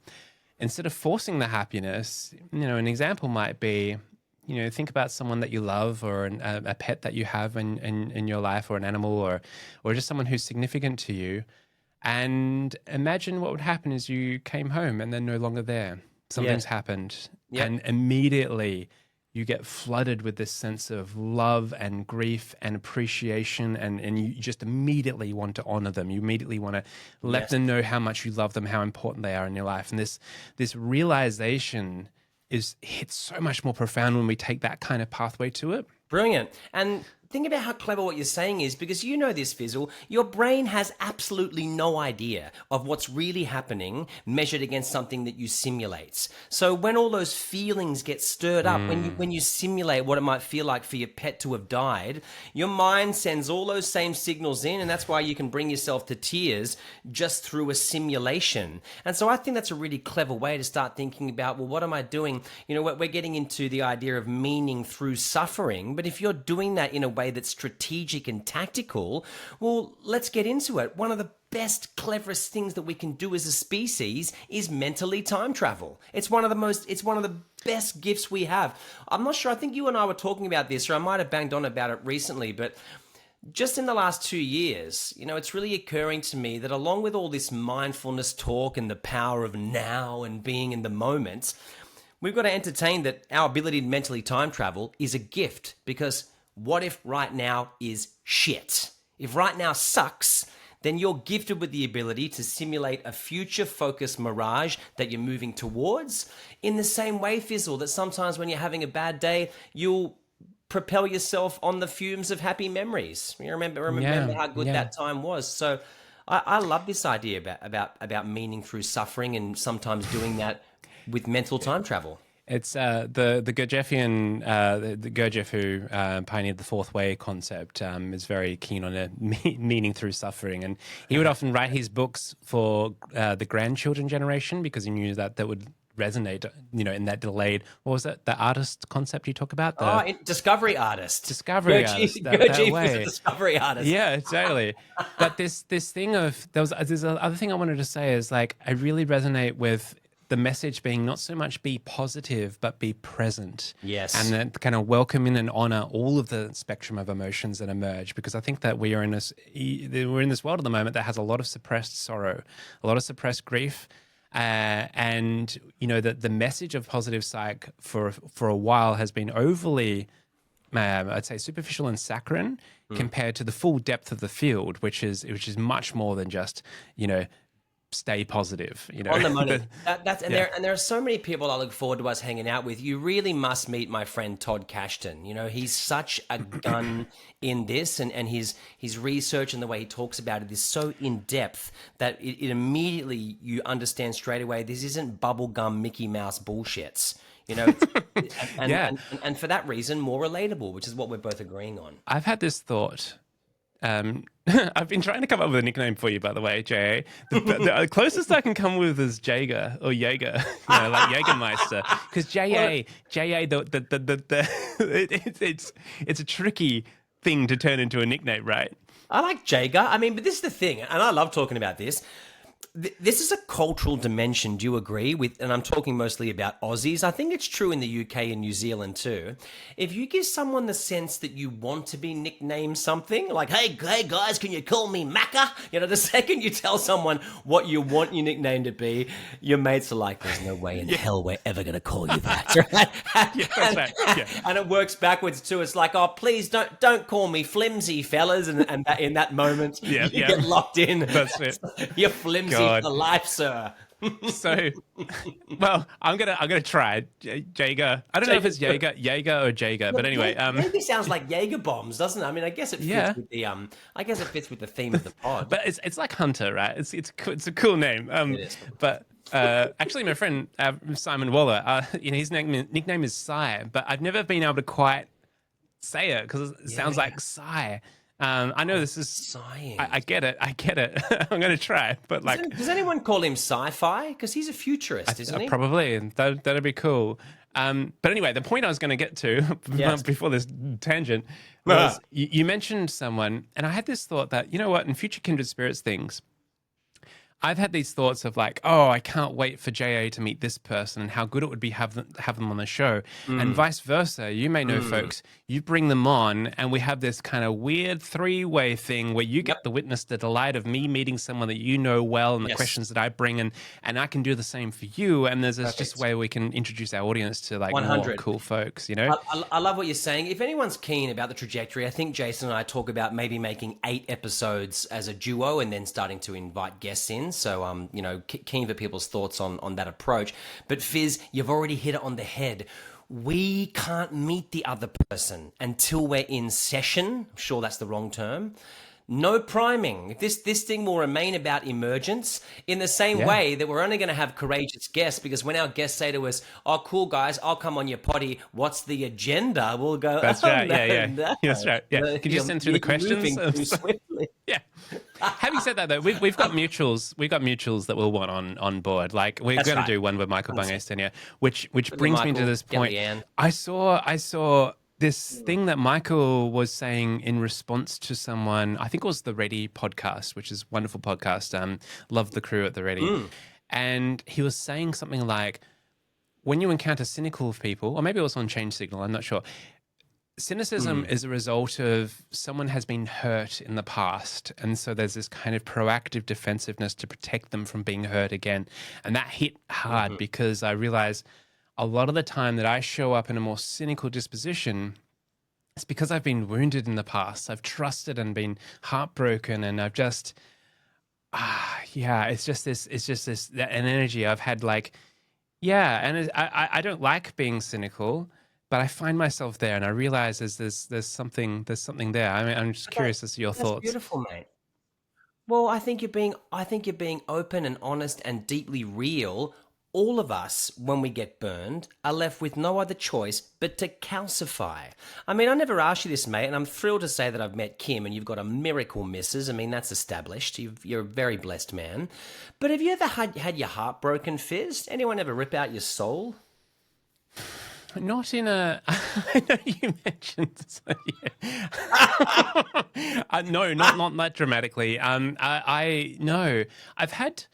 instead of forcing the happiness, an example might be, think about someone that you love, or a pet that you have in your life, or an animal, or just someone who's significant to you, and imagine what would happen is you came home and they're no longer there. Something's happened, and immediately you get flooded with this sense of love and grief and appreciation, and you just immediately want to honor them. You immediately want to let them know how much you love them, how important they are in your life. And this realization hits so much more profound when we take that kind of pathway to it. Brilliant. And think about how clever what you're saying is, because you know this, Fizzle, your brain has absolutely no idea of what's really happening measured against something that you simulate. So when all those feelings get stirred up, when you simulate what it might feel like for your pet to have died, your mind sends all those same signals in, and that's why you can bring yourself to tears just through a simulation. And so I think that's a really clever way to start thinking about, well, what am I doing? We're getting into the idea of meaning through suffering, but if you're doing that in a way that's strategic and tactical, well, let's get into it. One of the best, cleverest things that we can do as a species is mentally time travel. It's one of the best gifts we have. I'm not sure, I think you and I were talking about this, or I might have banged on about it recently, but just in the last 2 years, it's really occurring to me that along with all this mindfulness talk and the power of now and being in the moment, we've got to entertain that our ability to mentally time travel is a gift, because what if right now is shit? If right now sucks, then you're gifted with the ability to simulate a future-focused mirage that you're moving towards. In the same way, Fizzle, that sometimes when you're having a bad day, you'll propel yourself on the fumes of happy memories. You remember how good that time was. So I love this idea about meaning through suffering, and sometimes doing that with mental time travel. It's the Gurdjieffian, the Gurdjieff who pioneered the fourth way concept, is very keen on a meaning through suffering, and he would often write his books for the grandchildren generation, because he knew that would resonate, in that delayed, what was it, the artist concept you talk about? Discovery artist. Discovery artist. Gurdjieff was a discovery artist. Yeah, totally. But this thing of, there's another thing I wanted to say is, like, I really resonate with the message being not so much be positive, but be present. Yes. And then kind of welcome in and honor all of the spectrum of emotions that emerge, because I think that we're in this world at the moment that has a lot of suppressed sorrow, a lot of suppressed grief. And, the message of positive psych for a while has been overly, I'd say, superficial and saccharine compared to the full depth of the field, which is much more than just, stay positive, on the money. There are so many people I look forward to us hanging out with. You really must meet my friend Todd Cashton. He's such a gun in this, and his research and the way he talks about it is so in depth that it immediately, you understand straight away, this isn't bubblegum Mickey Mouse bullshits. And for that reason, more relatable, which is what we're both agreeing on. I've had this thought. I've been trying to come up with a nickname for you, by the way, J.A. The closest I can come with is Jaeger or Jaeger, like Jägermeister, because J.A. It's a tricky thing to turn into a nickname, right? I like Jaeger. I mean, but this is the thing, and I love talking about this. This is a cultural dimension. Do you agree with? And I'm talking mostly about Aussies. I think it's true in the UK and New Zealand too. If you give someone the sense that you want to be nicknamed something, like "Hey guys, can you call me Macca?" You know, the second you tell someone what you want your nickname to be, your mates are like, "There's no way in hell we're ever going to call you that." Right? Yeah, that's right. Yeah. And it works backwards too. It's like, "Oh, please don't call me flimsy, fellas." And that, in that moment, Yeah, you yeah. get locked in. That's it. You're flimsy God. for life, sir. So, well, I'm gonna try Jaeger. I don't know if it's Jaeger or Jaeger, but anyway, Maybe sounds like Jaeger bombs, doesn't it? I mean, I guess it fits Yeah. with the I guess it fits with the theme of the pod. but it's like Hunter, right? It's a cool name. It is. But actually, my friend Simon Waller, his nickname is Psy, but I've never been able to quite say it because it sounds like Psy. I know this is Sighing. I get it. I'm going to try, but like Does anyone call him sci-fi? Because he's a futurist, isn't he? probably, and that'd be cool. But anyway, the point I was going to get to Yes. before this tangent was you mentioned someone, and I had this thought that, you know what, in future Kindred Spirits things, I've had these thoughts of like, oh, I can't wait for JA to meet this person and how good it would be have them on the show. And vice versa. You may know folks, you bring them on and we have this kind of weird three-way thing where you get to witness the delight of me meeting someone that you know well and the questions that I bring and I can do the same for you. And there's this just way we can introduce our audience to like 100. more cool folks, you know? I love what you're saying. If anyone's keen about the trajectory, I think Jason and I talk about maybe making 8 episodes as a duo and then starting to invite guests in. So, keen for people's thoughts on that approach. But Fizz, you've already hit it on the head. We can't meet the other person until we're in session. I'm sure that's the wrong term. No priming. This thing will remain about emergence in the same way that we're only going to have courageous guests, because when our guests say to us, "Oh, cool guys, I'll come on your potty. What's the agenda?" We'll go, That's "Oh, right. no, Yeah. no." That's right. Yeah. Could you send through the You're questions? moving too swiftly. Yeah. Having said that, though, we've got mutuals. We've got mutuals that we'll want on board. Like we're going to do one with Michael Bungastein, which brings me to this point. I saw this thing that Michael was saying in response to someone. I think it was the Ready podcast, which is a wonderful podcast. Love the crew at the Ready, and he was saying something like, when you encounter cynical people, or maybe it was on Change Signal, I'm not sure. Cynicism is a result of someone has been hurt in the past. And so there's this kind of proactive defensiveness to protect them from being hurt again. And that hit hard because I realized a lot of the time that I show up in a more cynical disposition, it's because I've been wounded in the past. I've trusted and been heartbroken, and I've just, it's just this, an energy I've had like, and I don't like being cynical, but I find myself there, and I realize there's something there. I mean, I'm just curious as to your thoughts. Beautiful, mate. Well, I think you're being open and honest and deeply real. All of us, when we get burned, are left with no other choice but to calcify. I mean, I never asked you this, mate, and I'm thrilled to say that I've met Kim, and you've got a miracle missus. I mean, that's established. You're a very blessed man. But have you ever had your heart broken, Fizz? Anyone ever rip out your soul? Not in a. I know you mentioned. So yeah. No, not that dramatically. No. I've had.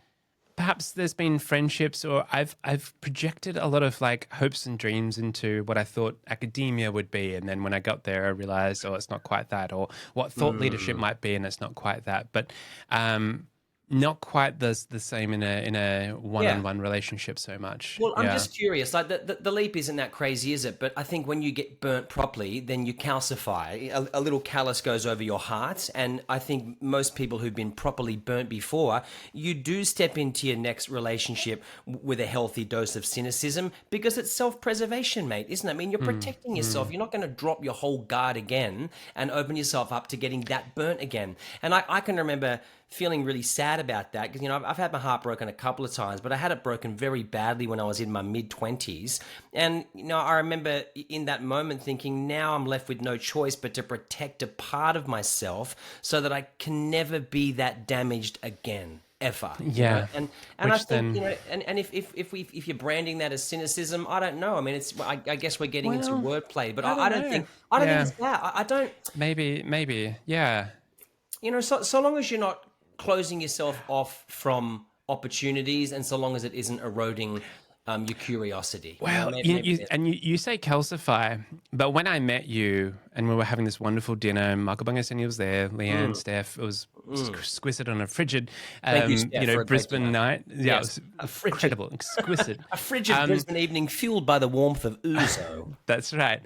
Perhaps there's been friendships, or I've projected a lot of like hopes and dreams into what I thought academia would be, and then when I got there, I realized, oh, it's not quite that, or what thought leadership might be, and it's not quite that. But not quite the same in a one-on-one relationship so much. Well, I'm just curious. Like the leap isn't that crazy, is it? But I think when you get burnt properly, then you calcify. A little callus goes over your heart, and I think most people who've been properly burnt before, you do step into your next relationship with a healthy dose of cynicism, because it's self-preservation, mate, isn't it? I mean, you're protecting yourself. You're not going to drop your whole guard again and open yourself up to getting that burnt again. And I can remember feeling really sad about that, because I've had my heart broken a couple of times, but I had it broken very badly when I was in my mid-20s. And I remember in that moment thinking, now I'm left with no choice but to protect a part of myself so that I can never be that damaged again, ever. Yeah. And I think and if you're branding that as cynicism, I don't know. I mean, I guess we're getting into wordplay, but I don't think it's that. I don't. Maybe. Yeah. So long as you're not closing yourself off from opportunities, and so long as it isn't eroding your curiosity. Well, you say calcify, but when I met you and we were having this wonderful dinner, and Michael Bunga was there, Leanne, Steph, it was exquisite on a frigid, Thank you, Steph, for a great Brisbane dinner. night. Yeah, Yes, it was incredible, exquisite. a frigid Brisbane evening fueled by the warmth of ouzo. That's right.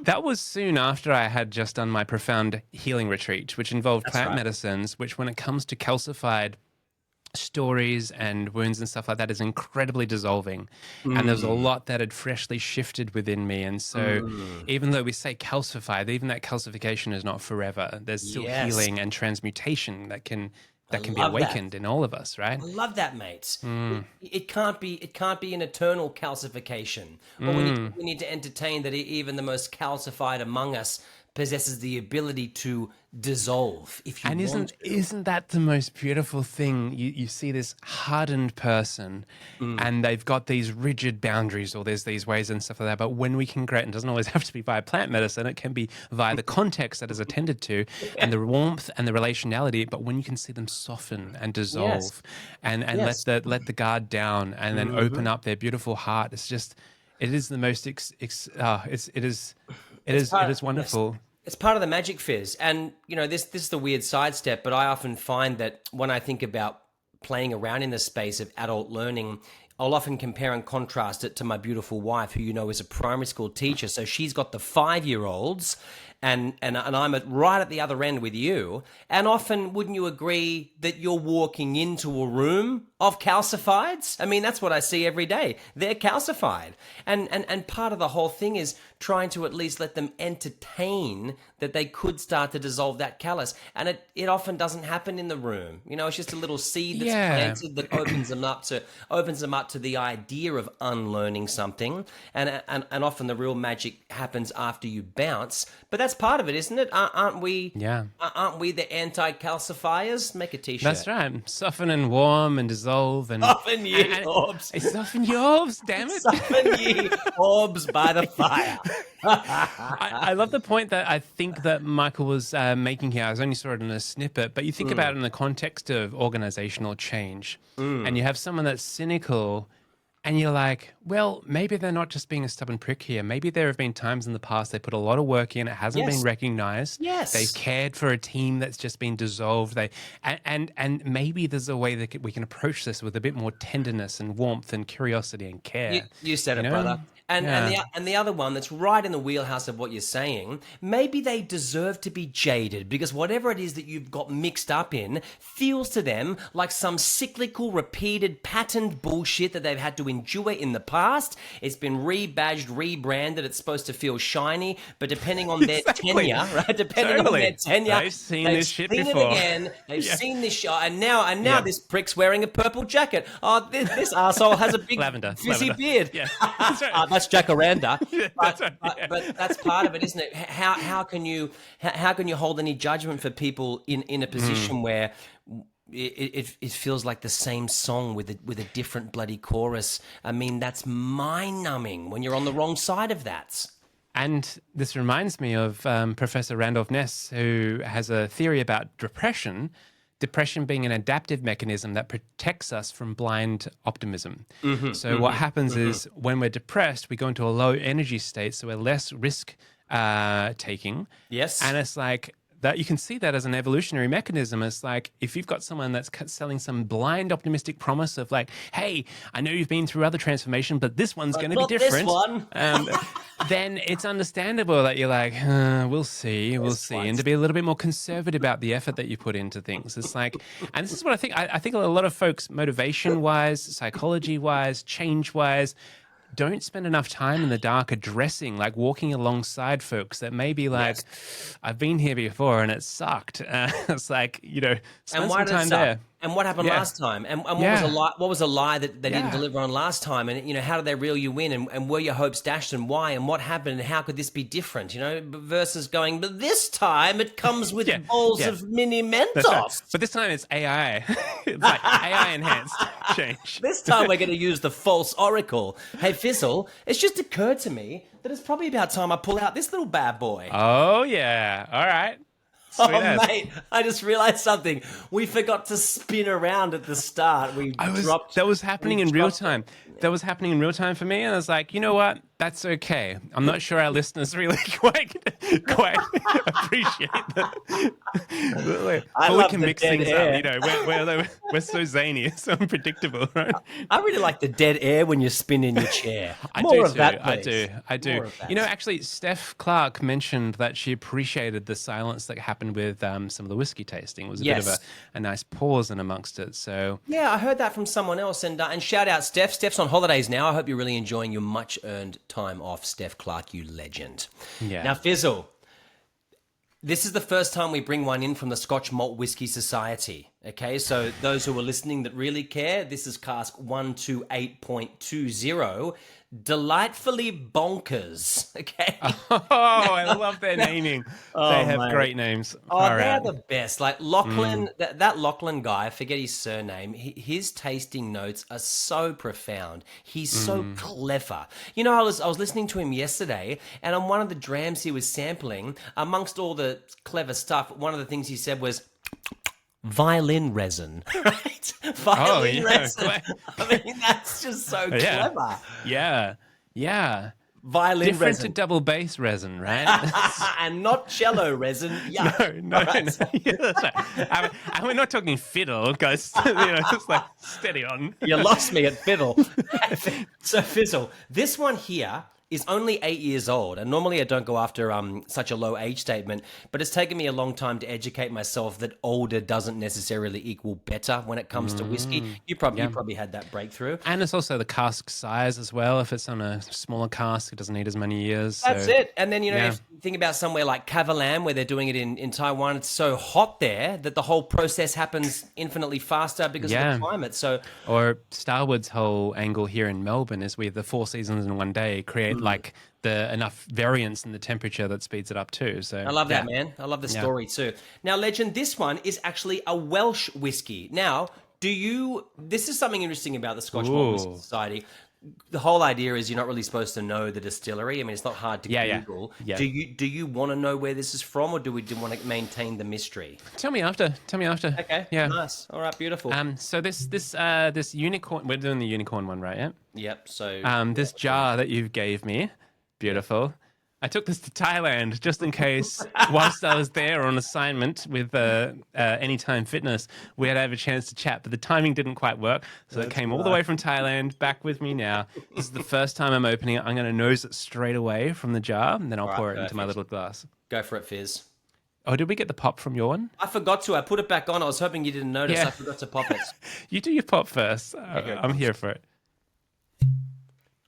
That was soon after I had just done my profound healing retreat, which involved plant medicines, which when it comes to calcified stories and wounds and stuff like that is incredibly dissolving. And there's a lot that had freshly shifted within me. And so even though we say calcified, even that calcification is not forever. There's still healing and transmutation that can be awakened in all of us, right? I love that, mate. It can't be an eternal calcification. Or we need to entertain that even the most calcified among us possesses the ability to dissolve if you want to. Isn't that the most beautiful thing? You see this hardened person and they've got these rigid boundaries, or there's these ways and stuff like that. But when we can create, and it doesn't always have to be via plant medicine, it can be via the context that is attended to and the warmth and the relationality. But when you can see them soften and dissolve and let the guard down and then open up their beautiful heart, it is the most it is wonderful. It's part of the magic, Fizz. And, this is the weird sidestep, but I often find that when I think about playing around in the space of adult learning, I'll often compare and contrast it to my beautiful wife, who, is a primary school teacher. So she's got the 5-year-olds and I'm right at the other end with you. And often, wouldn't you agree that you're walking into a room of calcifieds? I mean, that's what I see every day. They're calcified. And part of the whole thing is trying to at least let them entertain that they could start to dissolve that callus. And it often doesn't happen in the room. It's just a little seed that's planted that opens them up to the idea of unlearning something. And often the real magic happens after you bounce. But that's part of it, isn't it? Aren't we? Yeah. Aren't we the anti-calcifiers? Make a t-shirt. That's right. Soften and warm and dissolve and soften ye orbs. Soften ye orbs. Damn it. Soften ye orbs by the fire. I love the point that I think that Michael was making here. I only saw it in a snippet, but you think about it in the context of organizational change, and you have someone that's cynical. And you're like, well, maybe they're not just being a stubborn prick here. Maybe there have been times in the past they put a lot of work in. It hasn't been recognized. Yes. They've cared for a team that's just been dissolved. And maybe there's a way that we can approach this with a bit more tenderness and warmth and curiosity and care. You said it, brother. And the other one that's right in the wheelhouse of what you're saying, maybe they deserve to be jaded because whatever it is that you've got mixed up in feels to them like some cyclical, repeated, patterned bullshit that they've had to endure in the past. It's been rebadged, rebranded. It's supposed to feel shiny, but depending on their tenure, right? Depending on their tenure, they've seen this shit before. It again. They've seen this shit, and now this prick's wearing a purple jacket. Oh, this asshole has a big fizzy beard. Yeah, that's right. That's Jacaranda, right. but that's part of it, isn't it? How can you hold any judgment for people in a position where it feels like the same song with a different bloody chorus? I mean, that's mind numbing when you're on the wrong side of that. And this reminds me of Professor Randolph Ness, who has a theory about depression being an adaptive mechanism that protects us from blind optimism. So what happens is when we're depressed, we go into a low energy state, so we're less risk taking. Yes. And it's like that you can see that as an evolutionary mechanism. It's like if you've got someone that's selling some blind optimistic promise of like, hey, I know you've been through other transformation, but this one's going to be different. This one. Then it's understandable that you're like, we'll see. And to be a little bit more conservative about the effort that you put into things. It's like, and this is what I think. I think a lot of folks, motivation-wise, psychology-wise, change-wise, don't spend enough time in the dark addressing, like walking alongside folks that may be like, I've been here before and it sucked. It's like, spend some time there. And what happened last time? And what was a lie that they didn't deliver on last time? And, how did they reel you in? And were your hopes dashed and why? And what happened? And how could this be different? Versus going, but this time it comes with bowls of mini Mentos. Right. But this time it's AI. It's like AI enhanced change. This time we're going to use the false oracle. Hey, Fizzle, it's just occurred to me that it's probably about time I pull out this little bad boy. Oh, yeah. All right. Oh, Sweet as. mate, I just realized something. We forgot to spin around at the start. That was happening in real dropped it. time. That was happening in real time for me, and I was like, you know what? That's okay. I'm not sure our listeners really quite appreciate that. I But we love can the mix dead things air. up. You know, we're so zany, so unpredictable, right? I really like the dead air when you spin in your chair. I More do of too. that, I please. do. I do. More of that. You know, actually, Steph Clark mentioned that she appreciated the silence that happened with some of the whiskey tasting. It was a bit of Yes. a nice pause in amongst it. So Yeah, I heard that from someone else, and shout out Steph. Steph's on holidays now. I hope you're really enjoying your much earned time off, Steph Clark, you legend. Yeah. Now, Fizzle, this is the first time we bring one in from the Scotch Malt Whisky Society. Okay, so those who are listening that really care, this is cask 128.20. Delightfully bonkers. Okay. Oh, I love their naming. They have mate. great names. Oh, Far they're out. the best. Like Lachlan, that Lachlan guy, I forget his surname. His tasting notes are so profound. He's so clever. You know, I was listening to him yesterday, and on one of the drams he was sampling, amongst all the clever stuff, one of the things he said was violin resin, right? Violin resin. I mean, that's just so Yeah. clever. Yeah. Yeah. Violin Different resin. to double bass resin, right? And not cello resin. Yeah. No. Yeah, that's right. And we're not talking fiddle, guys. It's like steady on. You lost me at fiddle. So Fizzle, this one here is only 8 years old, and normally I don't go after such a low age statement, but it's taken me a long time to educate myself that older doesn't necessarily equal better when it comes to whiskey. You probably had that breakthrough. And it's also the cask size as well. If it's on a smaller cask, it doesn't need as many years. That's so- it. And then, Yeah. if you think about somewhere like Kavalan, where they're doing it in Taiwan, it's so hot there that the whole process happens infinitely faster because of Yeah. the climate. So Or Starwood's whole angle here in Melbourne is we have the 4 seasons in one day create like the enough variance in the temperature that speeds it up too. So I love that, man. I love the story too. Now, Legend, this one is actually a Welsh whiskey. Now, this is something interesting about the Scotch Malt Whisky Ooh. Society. The whole idea is you're not really supposed to know the distillery. I mean, it's not hard to Google. Yeah. Do you want to know where this is from, or do we want to maintain the mystery? Tell me after. Okay. Yeah. Nice. All right. Beautiful. So this unicorn, we're doing the unicorn one, right? Yeah. Yep. So This jar that you gave me, beautiful. I took this to Thailand just in case, whilst I was there on assignment with Anytime Fitness, we had to have a chance to chat, but the timing didn't quite work. So it came all the way from Thailand, back with me now. This is the first time I'm opening it. I'm going to nose it straight away from the jar, and then I'll pour it into my perfect. little glass. go for it, Fizz. Oh, did we get the pop from your one? I forgot to. I put it back on. I was hoping you didn't notice. Yeah. I forgot to pop it. You do your pop first. good. I'm here for it.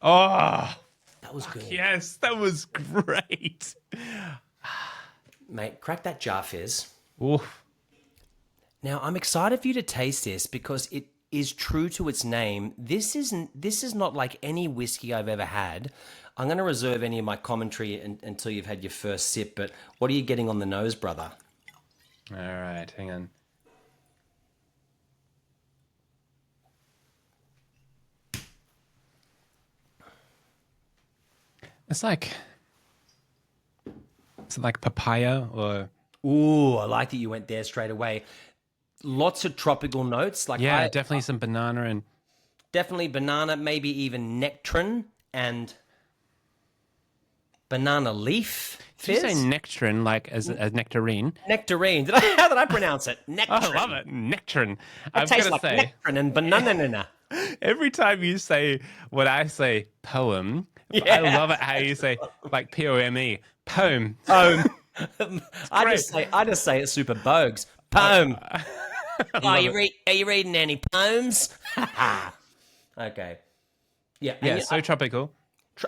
Oh, That was good. yes, that was great. Mate, crack that jar, Fizz. Oof. Now, I'm excited for you to taste this because it is true to its name. This is not like any whiskey I've ever had. I'm going to reserve any of my commentary until you've had your first sip, but what are you getting on the nose, brother? All right, hang on. It's like papaya or Ooh, I like that you went there straight away. Lots of tropical notes. Like yeah, definitely some banana and definitely banana, maybe even nectarine and banana leaf. did you say Fizz? nectarine like as nectarine? Nectarine. How did I pronounce it? Oh, Nectarine. I love it. Nectarine. It I've tastes got like to say, nectarine and banana. every time you say what I say, poem, I Yeah. love it how you say like P-O-M-E, poem. I just say it's super bogues. Poem. Are you reading any poems? Okay. Yeah. Yeah, And, so tropical.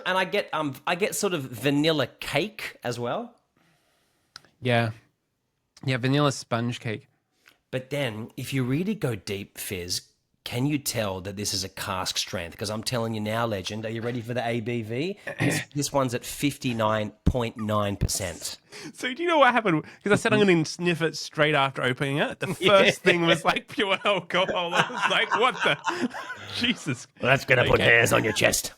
and I get sort of vanilla cake as well. Yeah. Yeah, vanilla sponge cake. But then, if you really go deep, Fizz, can you tell that this is a cask strength? Because I'm telling you now, Legend, are you ready for the ABV? This one's at 59.9%. So do you know what happened? Because I said I'm going to sniff it straight after opening it. The first thing was like pure alcohol. I was like, what the? Jesus. Well, that's going to put hairs on your chest.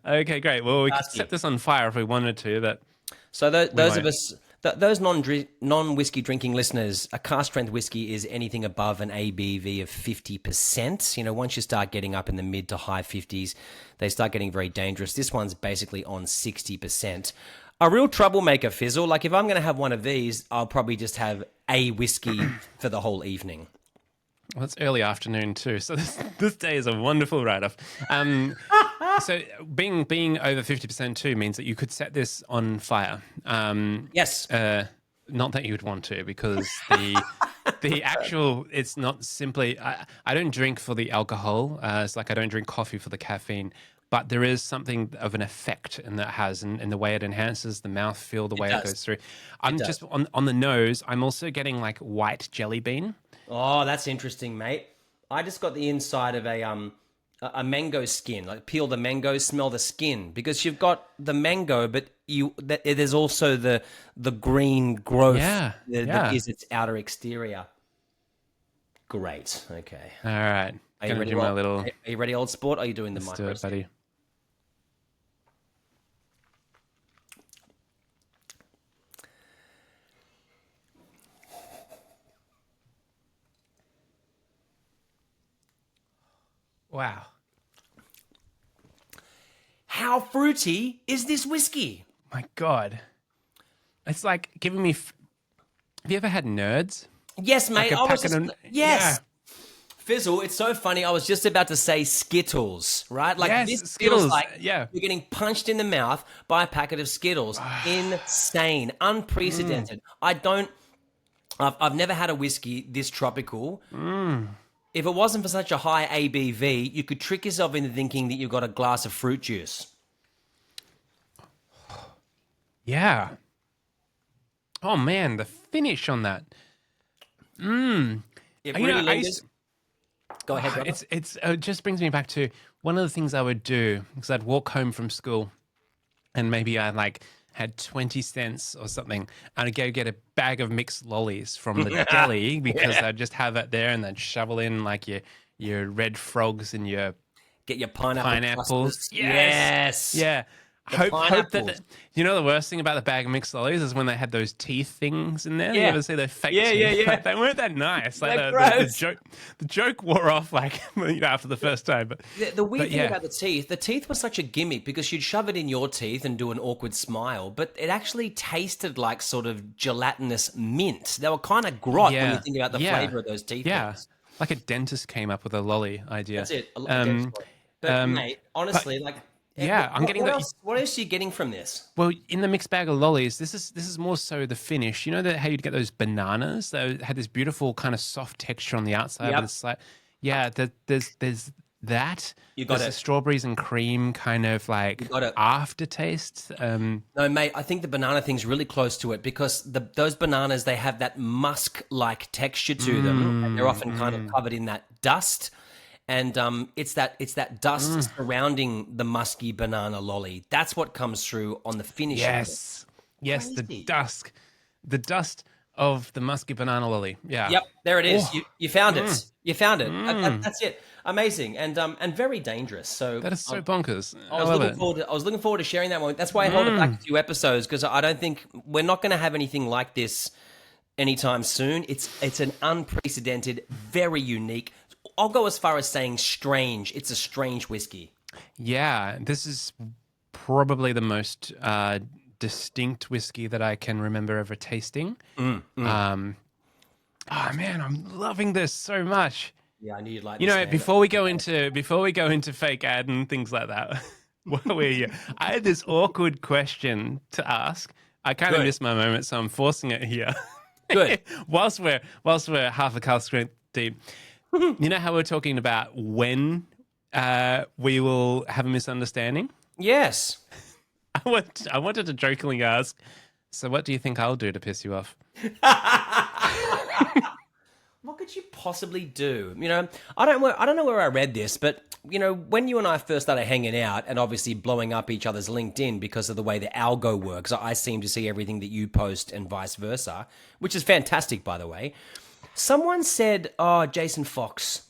Okay, great. Well, we could Nasty. set this on fire if we wanted to, but So those of won't. us Those non-whiskey drinking listeners, a cask strength whiskey is anything above an ABV of 50%. You know, once you start getting up in the mid to high 50s, they start getting very dangerous. This one's basically on 60%. A real troublemaker, Fizzle. Like, if I'm going to have one of these, I'll probably just have a whiskey for the whole evening. Well, it's early afternoon too, so this day is a wonderful write-off. So being over 50% too means that you could set this on fire. Yes. Not that you would want to, because the actual, it's not simply, I don't drink for the alcohol. It's like I don't drink coffee for the caffeine. But there is something of an effect in that has, in the way it enhances the mouthfeel, the way it goes through. I'm just on the nose. I'm also getting like white jelly bean. Oh, that's interesting, mate. I just got the inside of a mango skin. Like, peel the mango, smell the skin, because you've got the mango, but there's also the green growth that is its outer exterior. Great. Okay. All right. Are you ready? Are you ready, old sport? Or are you doing the Let's micro? do it, buddy. Wow. How fruity is this whiskey? My God. It's like giving me... Have you ever had Nerds? Yes, mate. Like yes. Yeah. Fizzle, it's so funny. I was just about to say Skittles, right? Like, Yes, this Skittles, feels like yeah. you're getting punched in the mouth by a packet of Skittles. Insane. Unprecedented. I've never had a whiskey this tropical. If it wasn't for such a high ABV, you could trick yourself into thinking that you've got a glass of fruit juice. Yeah. Oh, man, the finish on that. It really lingers. Go ahead, brother. It just brings me back to one of the things I would do, because I'd walk home from school and maybe I had 20 cents or something, and I'd go get a bag of mixed lollies from the deli, because I'd just have it there, and then shovel in like your red frogs and your Get your pineapples. pineapples. Yes. Yeah. Hope that you know the worst thing about the bag of mixed lollies is when they had those teeth things in there. Yeah. You ever see those fake teeth? Yeah. Like, they weren't that nice. Like They're the joke wore off after the first time. But the weird thing about the teeth was such a gimmick, because you'd shove it in your teeth and do an awkward smile, but it actually tasted like sort of gelatinous mint. They were kind of grot when you think about the flavor of those teeth. Yeah, things. like a dentist came up with a lolly idea. That's it. But mate, honestly, I'm getting what else are you getting from this? Well, in the mixed bag of lollies, this is more so the finish. You know how you'd get those bananas that had this beautiful kind of soft texture on the outside. Yep. With there's that. You got there's it. The strawberries and cream kind of like aftertaste. No, mate, I think the banana thing's really close to it, because those bananas, they have that musk-like texture to them, and they're often kind of covered in that dust. And it's that dust surrounding the musky banana lolly. That's what comes through on the finish. Yes, Crazy. the dust of the musky banana lolly. Yeah. Yep, there it is. Oh. You found it. You found it. That's it. Amazing and very dangerous. So that is so bonkers. I was looking forward to sharing that one. That's why I held it back a few episodes, because I don't think we're not going to have anything like this anytime soon. It's an unprecedented, very unique. I'll go as far as saying strange. It's a strange whiskey. Yeah, this is probably the most distinct whiskey that I can remember ever tasting. Oh man, I'm loving this so much. Yeah, I knew you'd like. You know, before we go into fake ad and things like that, I had this awkward question to ask. I kind of missed my moment, so I'm forcing it here. Good. whilst we're half a cask strength deep. You know how we're talking about when we will have a misunderstanding? Yes. I wanted to jokingly ask, so what do you think I'll do to piss you off? What could you possibly do? You know, I don't know where I read this, but you know, when you and I first started hanging out and obviously blowing up each other's LinkedIn because of the way the algo works, I seem to see everything that you post and vice versa, which is fantastic, by the way. Someone said, "Oh, Jason Fox,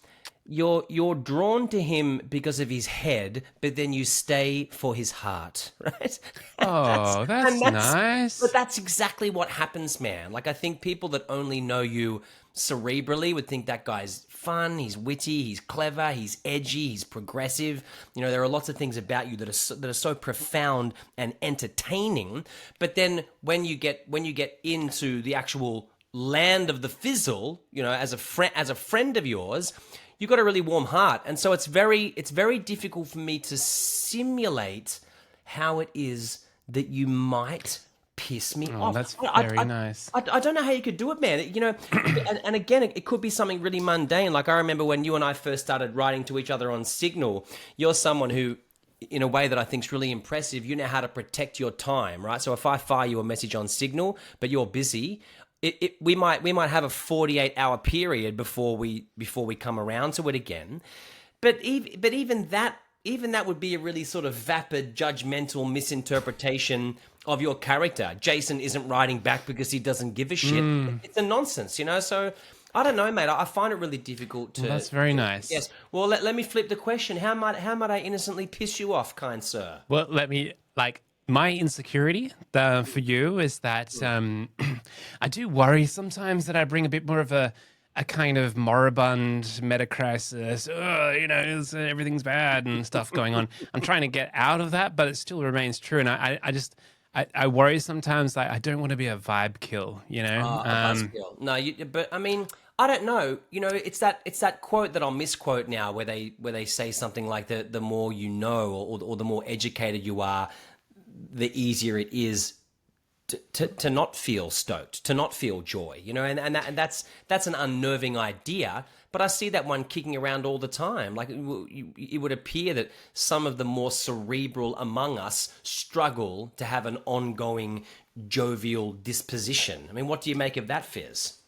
you're drawn to him because of his head, but then you stay for his heart, right? Oh, And that's that's but nice. that's exactly what happens, man. Like I think people that only know you cerebrally would think that guy's fun, he's witty, he's clever, he's edgy, he's progressive. You know, there are lots of things about you that are so profound and entertaining. But then when you get into the actual land of the fizzle, you know, as a friend of yours, you've got a really warm heart, and so it's very difficult for me to simulate how it is that you might piss me Oh, off. that's I, very I, nice. I don't know how you could do it, man. You know, and again, it could be something really mundane. Like I remember when you and I first started writing to each other on Signal. You're someone who, in a way that I think is really impressive, you know how to protect your time, right? So if I fire you a message on Signal, but you're busy, we might have a 48-hour period before we come around to it again. But even that would be a really sort of vapid, judgmental misinterpretation of your character. Jason isn't writing back because he doesn't give a shit. It's a nonsense, you know. So I don't know, mate. I find it really difficult to. Well, that's very Yes. nice. Well, let me flip the question. How might I innocently piss you off, kind sir? Well, let me like my insecurity for you is that I do worry sometimes that I bring a bit more of a kind of moribund meta crisis. You know, everything's bad and stuff going on. I'm trying to get out of that, but it still remains true. And I just I worry sometimes like I don't want to be a vibe kill. You know, A buzzkill. No, but I mean, I don't know. You know, it's that quote that I'll misquote now, where they say something like the more you know, or the more educated you are, the easier it is to not feel stoked, to not feel joy, you know, and that's an unnerving idea. But I see that one kicking around all the time. Like it would appear that some of the more cerebral among us struggle to have an ongoing jovial disposition. I mean, what do you make of that, Fizz?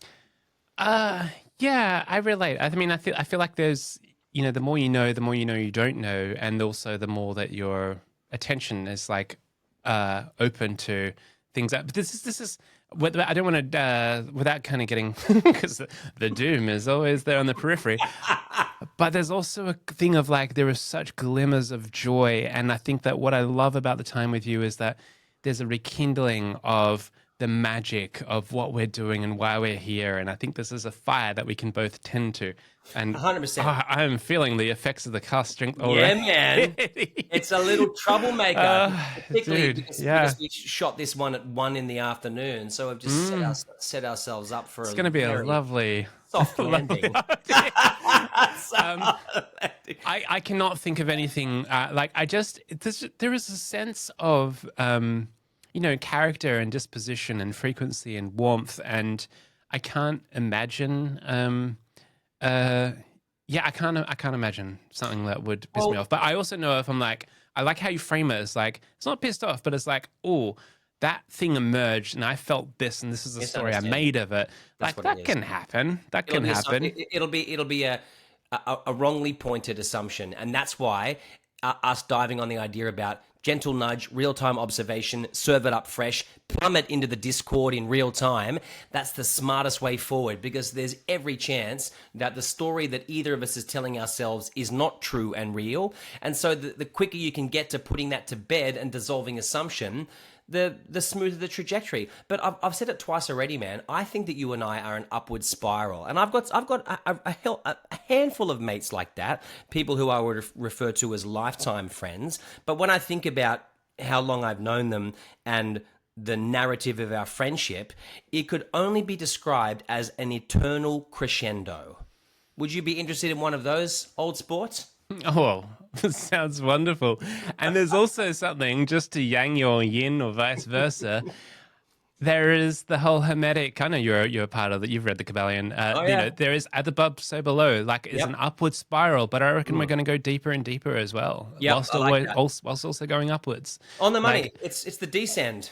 yeah, I relate. I mean, I feel like there's the more the more you don't know, and also the more that your attention is like open to things that. But this is. I don't want to without kind of getting because the doom is always there on the periphery. But there's also a thing of like there are such glimmers of joy, and I think that what I love about the time with you is that there's a rekindling of the magic of what we're doing and why we're here, and I think this is a fire that we can both tend to. And 100%. I'm feeling the effects of the cast strength Yeah, already. man. It's a little troublemaker, particularly Dude, yeah. because we shot this one at 1 in the afternoon. So we've just set ourselves up for It's a going to be a very lovely, soft lovely landing. I cannot think of anything like there is a sense of character and disposition and frequency and warmth, and I can't imagine I can't imagine something that would piss me off. But I also know if I'm like I like how you frame it. It's like it's not pissed off, but it's like, oh, that thing emerged and I felt this and this is the story I made of it. That's Like what that it is. can happen. That It'll can be happen. it'll be a wrongly pointed assumption, and that's why us diving on the idea about gentle nudge, real time observation, serve it up fresh, plummet into the Discord in real time. That's the smartest way forward, because there's every chance that the story that either of us is telling ourselves is not true and real. And so the quicker you can get to putting that to bed and dissolving assumption, the smoother the trajectory. But I've said it twice already, man. I think that you and I are an upward spiral, and I've got a handful of mates like that, people who I would refer to as lifetime friends. But when I think about how long I've known them and the narrative of our friendship, it could only be described as an eternal crescendo. Would you be interested in one of those, old sport? Oh, that sounds wonderful. And there's also something, just to yang your yin or vice versa, there is the whole hermetic. I know you're a part of that. You've read the Kabbalion. There is at the above, so below. Like it's an upward spiral, but I reckon we're going to go deeper and deeper as well. Yep, whilst I like that. whilst also going upwards. On the money. Like, it's the descend.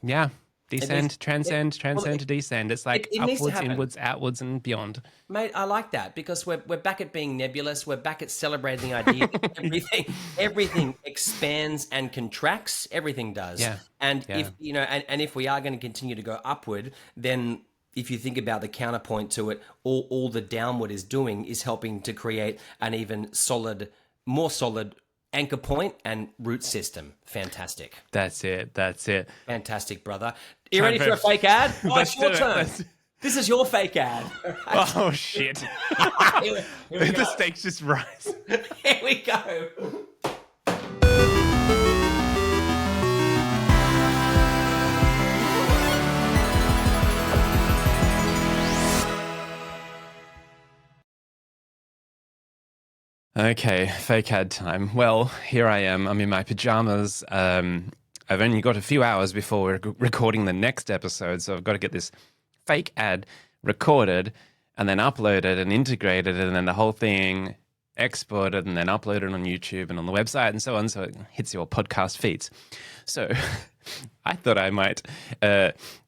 yeah. Descend, needs- transcend, transcend to descend. It's like it needs to upwards, happen. inwards, outwards, and beyond. Mate, I like that, because we're back at being nebulous. We're back at celebrating the idea that everything expands and contracts. Everything does. Yeah. And Yeah. if and if we are going to continue to go upward, then if you think about the counterpoint to it, all the downward is doing is helping to create an even more solid anchor point and root system. Fantastic. That's it. Fantastic, brother. You ready for a fake ad? Oh, it's your turn. This is your fake ad. Right. Oh, shit. Here we The stakes just rise. Here we go. Okay, fake ad time. Well, here I am. I'm in my pajamas. I've only got a few hours before we're recording the next episode, so I've got to get this fake ad recorded and then uploaded and integrated, and then the whole thing exported and then uploaded on YouTube and on the website and so on, so it hits your podcast feeds. So I thought I might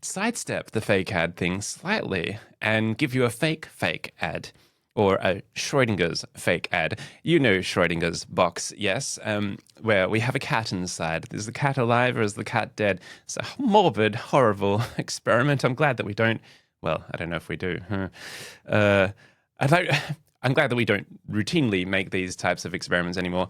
sidestep the fake ad thing slightly and give you a fake ad. Or a Schrodinger's fake ad. You know Schrodinger's box, yes, where we have a cat inside. Is the cat alive or is the cat dead? It's a morbid, horrible experiment. I'm glad that we don't, well, I don't know if we do. I'm glad that we don't routinely make these types of experiments anymore.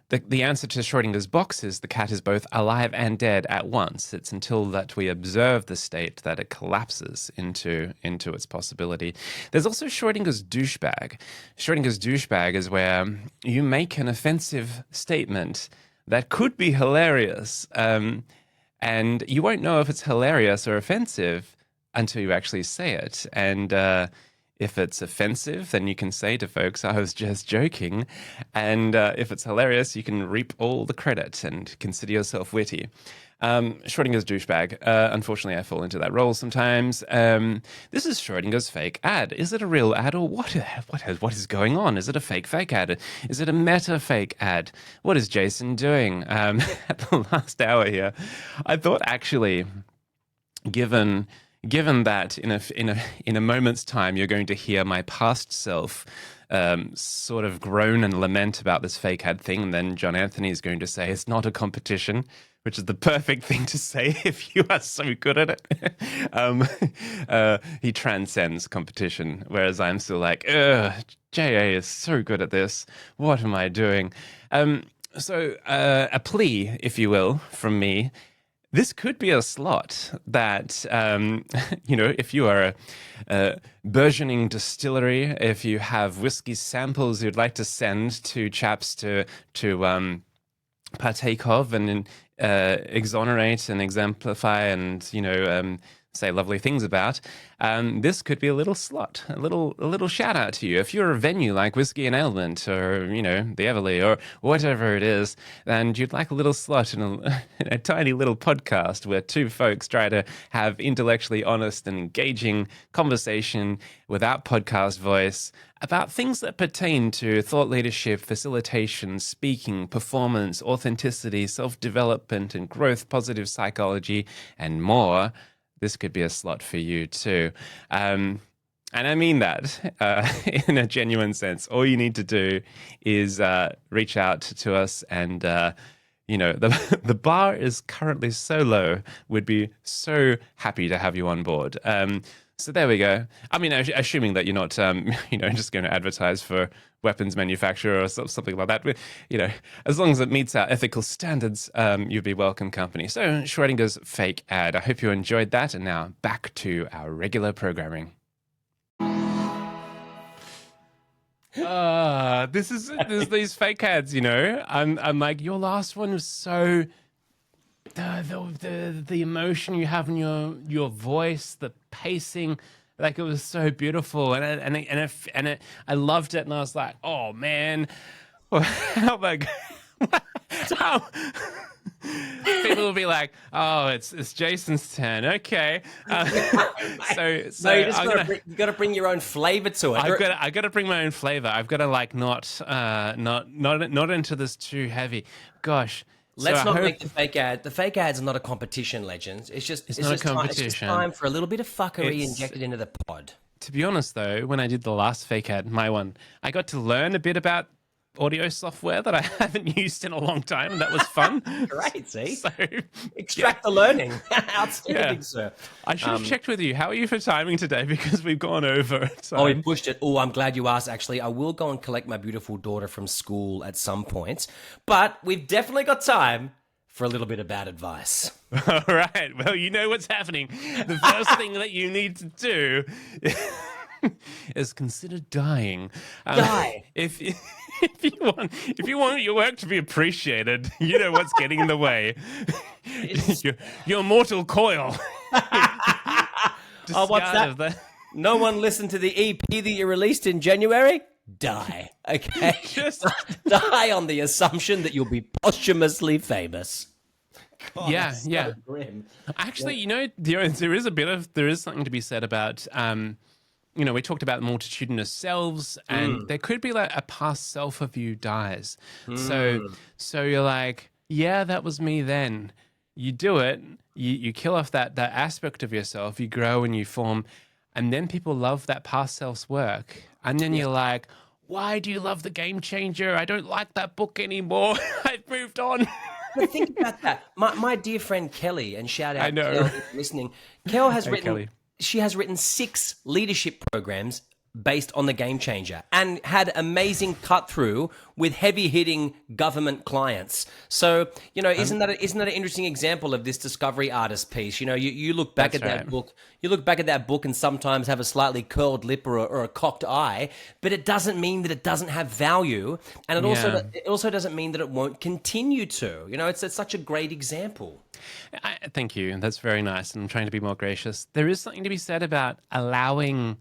The answer to Schrodinger's box is the cat is both alive and dead at once. It's until that we observe the state that it collapses into its possibility. There's also Schrodinger's douchebag. Schrodinger's douchebag is where you make an offensive statement that could be hilarious, and you won't know if it's hilarious or offensive until you actually say it. And if it's offensive, then you can say to folks, I was just joking. And if it's hilarious, you can reap all the credit and consider yourself witty. Schrodinger's douchebag. Unfortunately, I fall into that role sometimes. This is Schrodinger's fake ad. Is it a real ad or what is going on? Is it a fake ad? Is it a meta fake ad? What is Jason doing? At the last hour here, I thought actually, given that in a moment's time you're going to hear my past self sort of groan and lament about this fake ad thing, and then John Anthony is going to say it's not a competition, which is the perfect thing to say if you are so good at it. He transcends competition, whereas I'm still like, JA is so good at this. What am I doing? So a plea, if you will, from me. This could be a slot that, if you are a burgeoning distillery, if you have whiskey samples you'd like to send to chaps to partake of and exonerate and exemplify and, say lovely things about, this could be a little slot, a little shout out to you. If you're a venue like Whiskey and Ailment or, the Everly or whatever it is, and you'd like a little slot in a tiny little podcast where two folks try to have intellectually honest and engaging conversation without podcast voice about things that pertain to thought leadership, facilitation, speaking, performance, authenticity, self-development and growth, positive psychology, and more, this could be a slot for you too. And I mean that in a genuine sense. All you need to do is reach out to us and, the bar is currently so low. We'd be so happy to have you on board. So there we go. I mean, assuming that you're not, just going to advertise for weapons manufacturer or something like that. As long as it meets our ethical standards, you'd be welcome company. So Schrodinger's fake ad. I hope you enjoyed that. And now back to our regular programming. This is these fake ads. I'm like, your last one was so. The emotion you have in your voice, the pacing, like it was so beautiful, and I loved it, and I was like, oh man, how like how people will be like, oh, it's Jason's turn, okay. So you got to bring your own flavor to it. I got to bring my own flavor. I've got to like not into this too heavy. Gosh. Let's not make the fake ad. The fake ads are not a competition, legends. It's not a competition. It's just time for a little bit of fuckery injected into the pod. To be honest, though, when I did the last fake ad, my one, I got to learn a bit about audio software that I haven't used in a long time, and that was fun. Great, see? So, Extract the learning. Outstanding, sir. I should have checked with you. How are you for timing today? Because we've gone over time. Oh, we pushed it. Oh, I'm glad you asked, actually. I will go and collect my beautiful daughter from school at some point, but we've definitely got time for a little bit of bad advice. All right. Well, you know what's happening. The first thing that you need to do is consider dying. Die. If you want your work to be appreciated, you know what's getting in the way. your mortal coil. Oh, what's that? No one listened to the EP that you released in January? Die. Okay? Just die on the assumption that you'll be posthumously famous. God, yeah, that's so yeah. grim. Actually, you know, there is something to be said about you know, we talked about multitudinous selves, and there could be like a past self of you dies. So you're like, yeah, that was me then. You do it, you kill off that aspect of yourself, you grow and you form, and then people love that past self's work. And then you're like, why do you love The Game Changer? I don't like that book anymore. I've moved on. But think about that. My dear friend Kelly, and shout out I know. Kel if you're listening. Kel has written Kelly. She has written 6 leadership programs based on The Game Changer and had amazing cut through with heavy hitting government clients. So, you know, isn't that an interesting example of this discovery artist piece? You know, you look back at that book, and sometimes have a slightly curled lip or a cocked eye, but it doesn't mean that it doesn't have value, and it also doesn't mean that it won't continue to. You know, it's such a great example. Thank you. That's very nice. And I'm trying to be more gracious. There is something to be said about allowing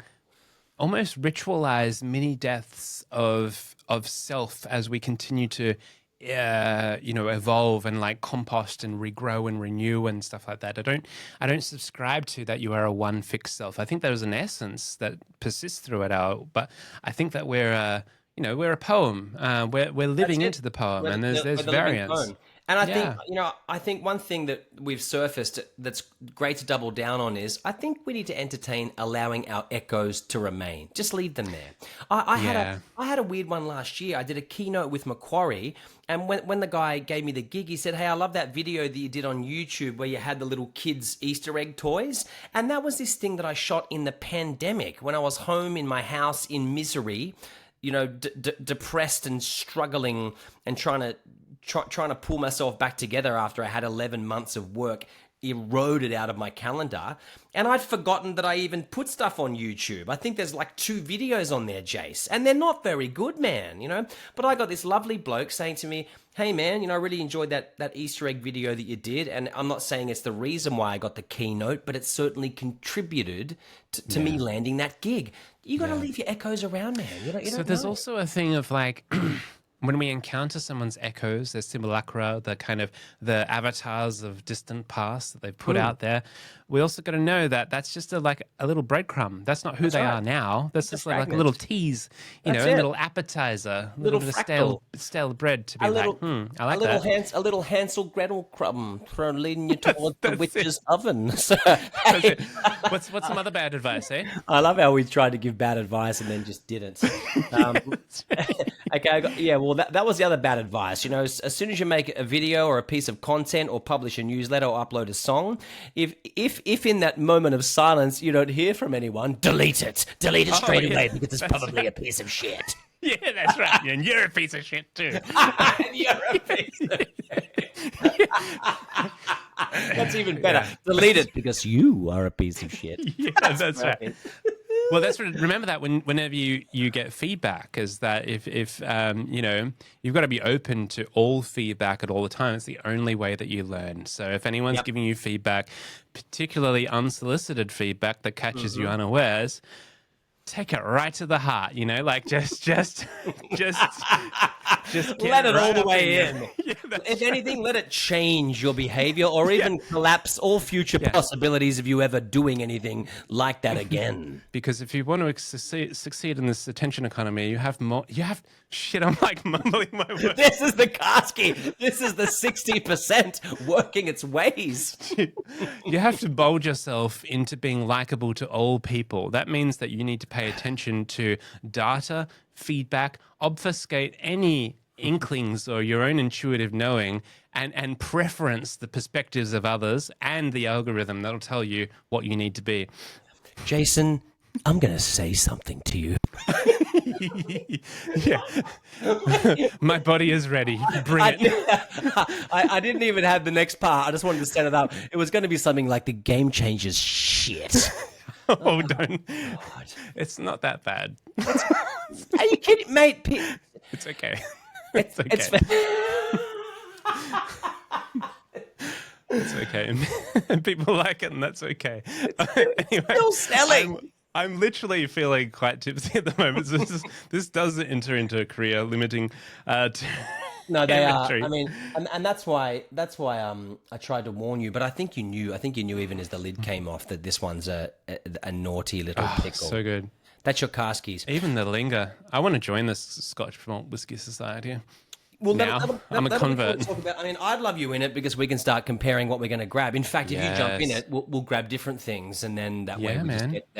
almost ritualized mini deaths of self as we continue to you know, evolve and like compost and regrow and renew and stuff like that. I don't subscribe to that you are a one fixed self. I think there is an essence that persists through it all, but I think that we're a poem. We're living into the poem, and there's variance. And I think one thing that we've surfaced that's great to double down on is I think we need to entertain allowing our echoes to remain. Just leave them there. I had a weird one last year. I did a keynote with Macquarie, and when the guy gave me the gig, he said, "Hey, I love that video that you did on YouTube where you had the little kids' Easter egg toys." And that was this thing that I shot in the pandemic when I was home in my house in misery, you know, depressed and struggling and trying to pull myself back together after I had 11 months of work eroded out of my calendar. And I'd forgotten that I even put stuff on YouTube. I think there's like 2 videos on there, Jace, and they're not very good, man, you know? But I got this lovely bloke saying to me, "Hey man, you know, I really enjoyed that Easter egg video that you did." And I'm not saying it's the reason why I got the keynote, but it certainly contributed to me landing that gig. You got to leave your echoes around, man. You don't There's know. also a thing of like, when we encounter someone's echoes, their simulacra, the kind of the avatars of distant past that they've put out there, we also got to know that that's just a little breadcrumb. That's not who they are now. That's just like a little tease, a little appetizer, a little bit of stale bread to be I like that. A little Hansel Gretel crumb leading you towards the witch's oven. So, What's some other bad advice, eh? I love how we tried to give bad advice and then just didn't. Okay, well, that was the other bad advice. You know, as soon as you make a video or a piece of content or publish a newsletter or upload a song, if in that moment of silence you don't hear from anyone, delete it straight away because it's probably a piece of shit. Yeah, that's right. And you're a piece of shit too. And you're a piece of shit. That's even better. Yeah. Delete it because you are a piece of shit. Yeah, that's right. Well, remember that whenever you get feedback, is that if you know, you've got to be open to all feedback at all the time. It's the only way that you learn. So if anyone's giving you feedback, particularly unsolicited feedback that catches you unawares, take it right to the heart, you know, like just let it all the way in. Yeah, if anything, let it change your behavior or even collapse all future possibilities of you ever doing anything like that again. Because if you want to succeed in this attention economy, you have shit, I'm like mumbling my words. This is the Karski. This is the 60% working its ways. You have to mold yourself into being likable to all people. That means that you need to pay attention to data, feedback, obfuscate any inklings or your own intuitive knowing, and preference the perspectives of others and the algorithm that'll tell you what you need to be. Jason, I'm going to say something to you. Yeah. My body is ready. Bring it. I didn't even have the next part. I just wanted to set it up. It was going to be something like the game changes shit. Oh, don't. God. It's not that bad. Are you kidding, mate? It's okay. It's okay. It's okay. People like it, and that's okay. Anyway, Still selling. I'm literally feeling quite tipsy at the moment. So this does enter into a career limiting. No, they are. I mean, and that's why I tried to warn you. But I think you knew. I think you knew even as the lid came off that this one's a naughty little pickle. So good. That's your caskies. Even the linger. I want to join this Scotch Malt Whiskey Society. Well, now I'm a convert. I mean, I'd love you in it because we can start comparing what we're going to grab. In fact, if you jump in it, we'll grab different things, and then that way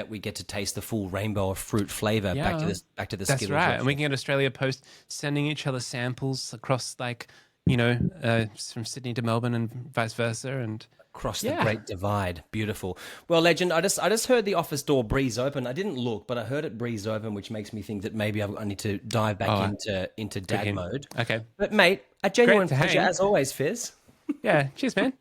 we get to taste the full rainbow of fruit flavor back to the That's Skittles. right, and we can get Australia Post sending each other samples across, like, from Sydney to Melbourne and vice versa, and across the Great Divide. Beautiful. Well, Legend, I just heard the office door breeze open. I didn't look, but I heard it breeze open, which makes me think that maybe I need to dive back into dad mode. Okay. But mate, a genuine pleasure as always, Fizz. Yeah. Cheers, man.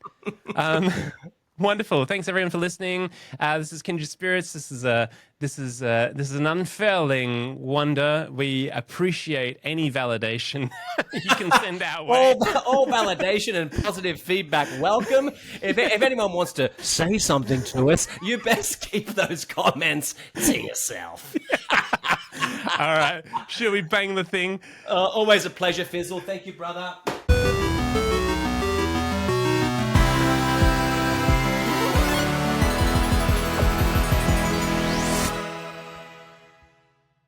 Wonderful. Thanks everyone for listening. This is Kindred Spirits. This is an unfailing wonder. We appreciate any validation you can send our way. All validation and positive feedback welcome. If anyone wants to say something to us, you best keep those comments to yourself. All right. Should we bang the thing? Always a pleasure, Fizzle. Thank you, brother.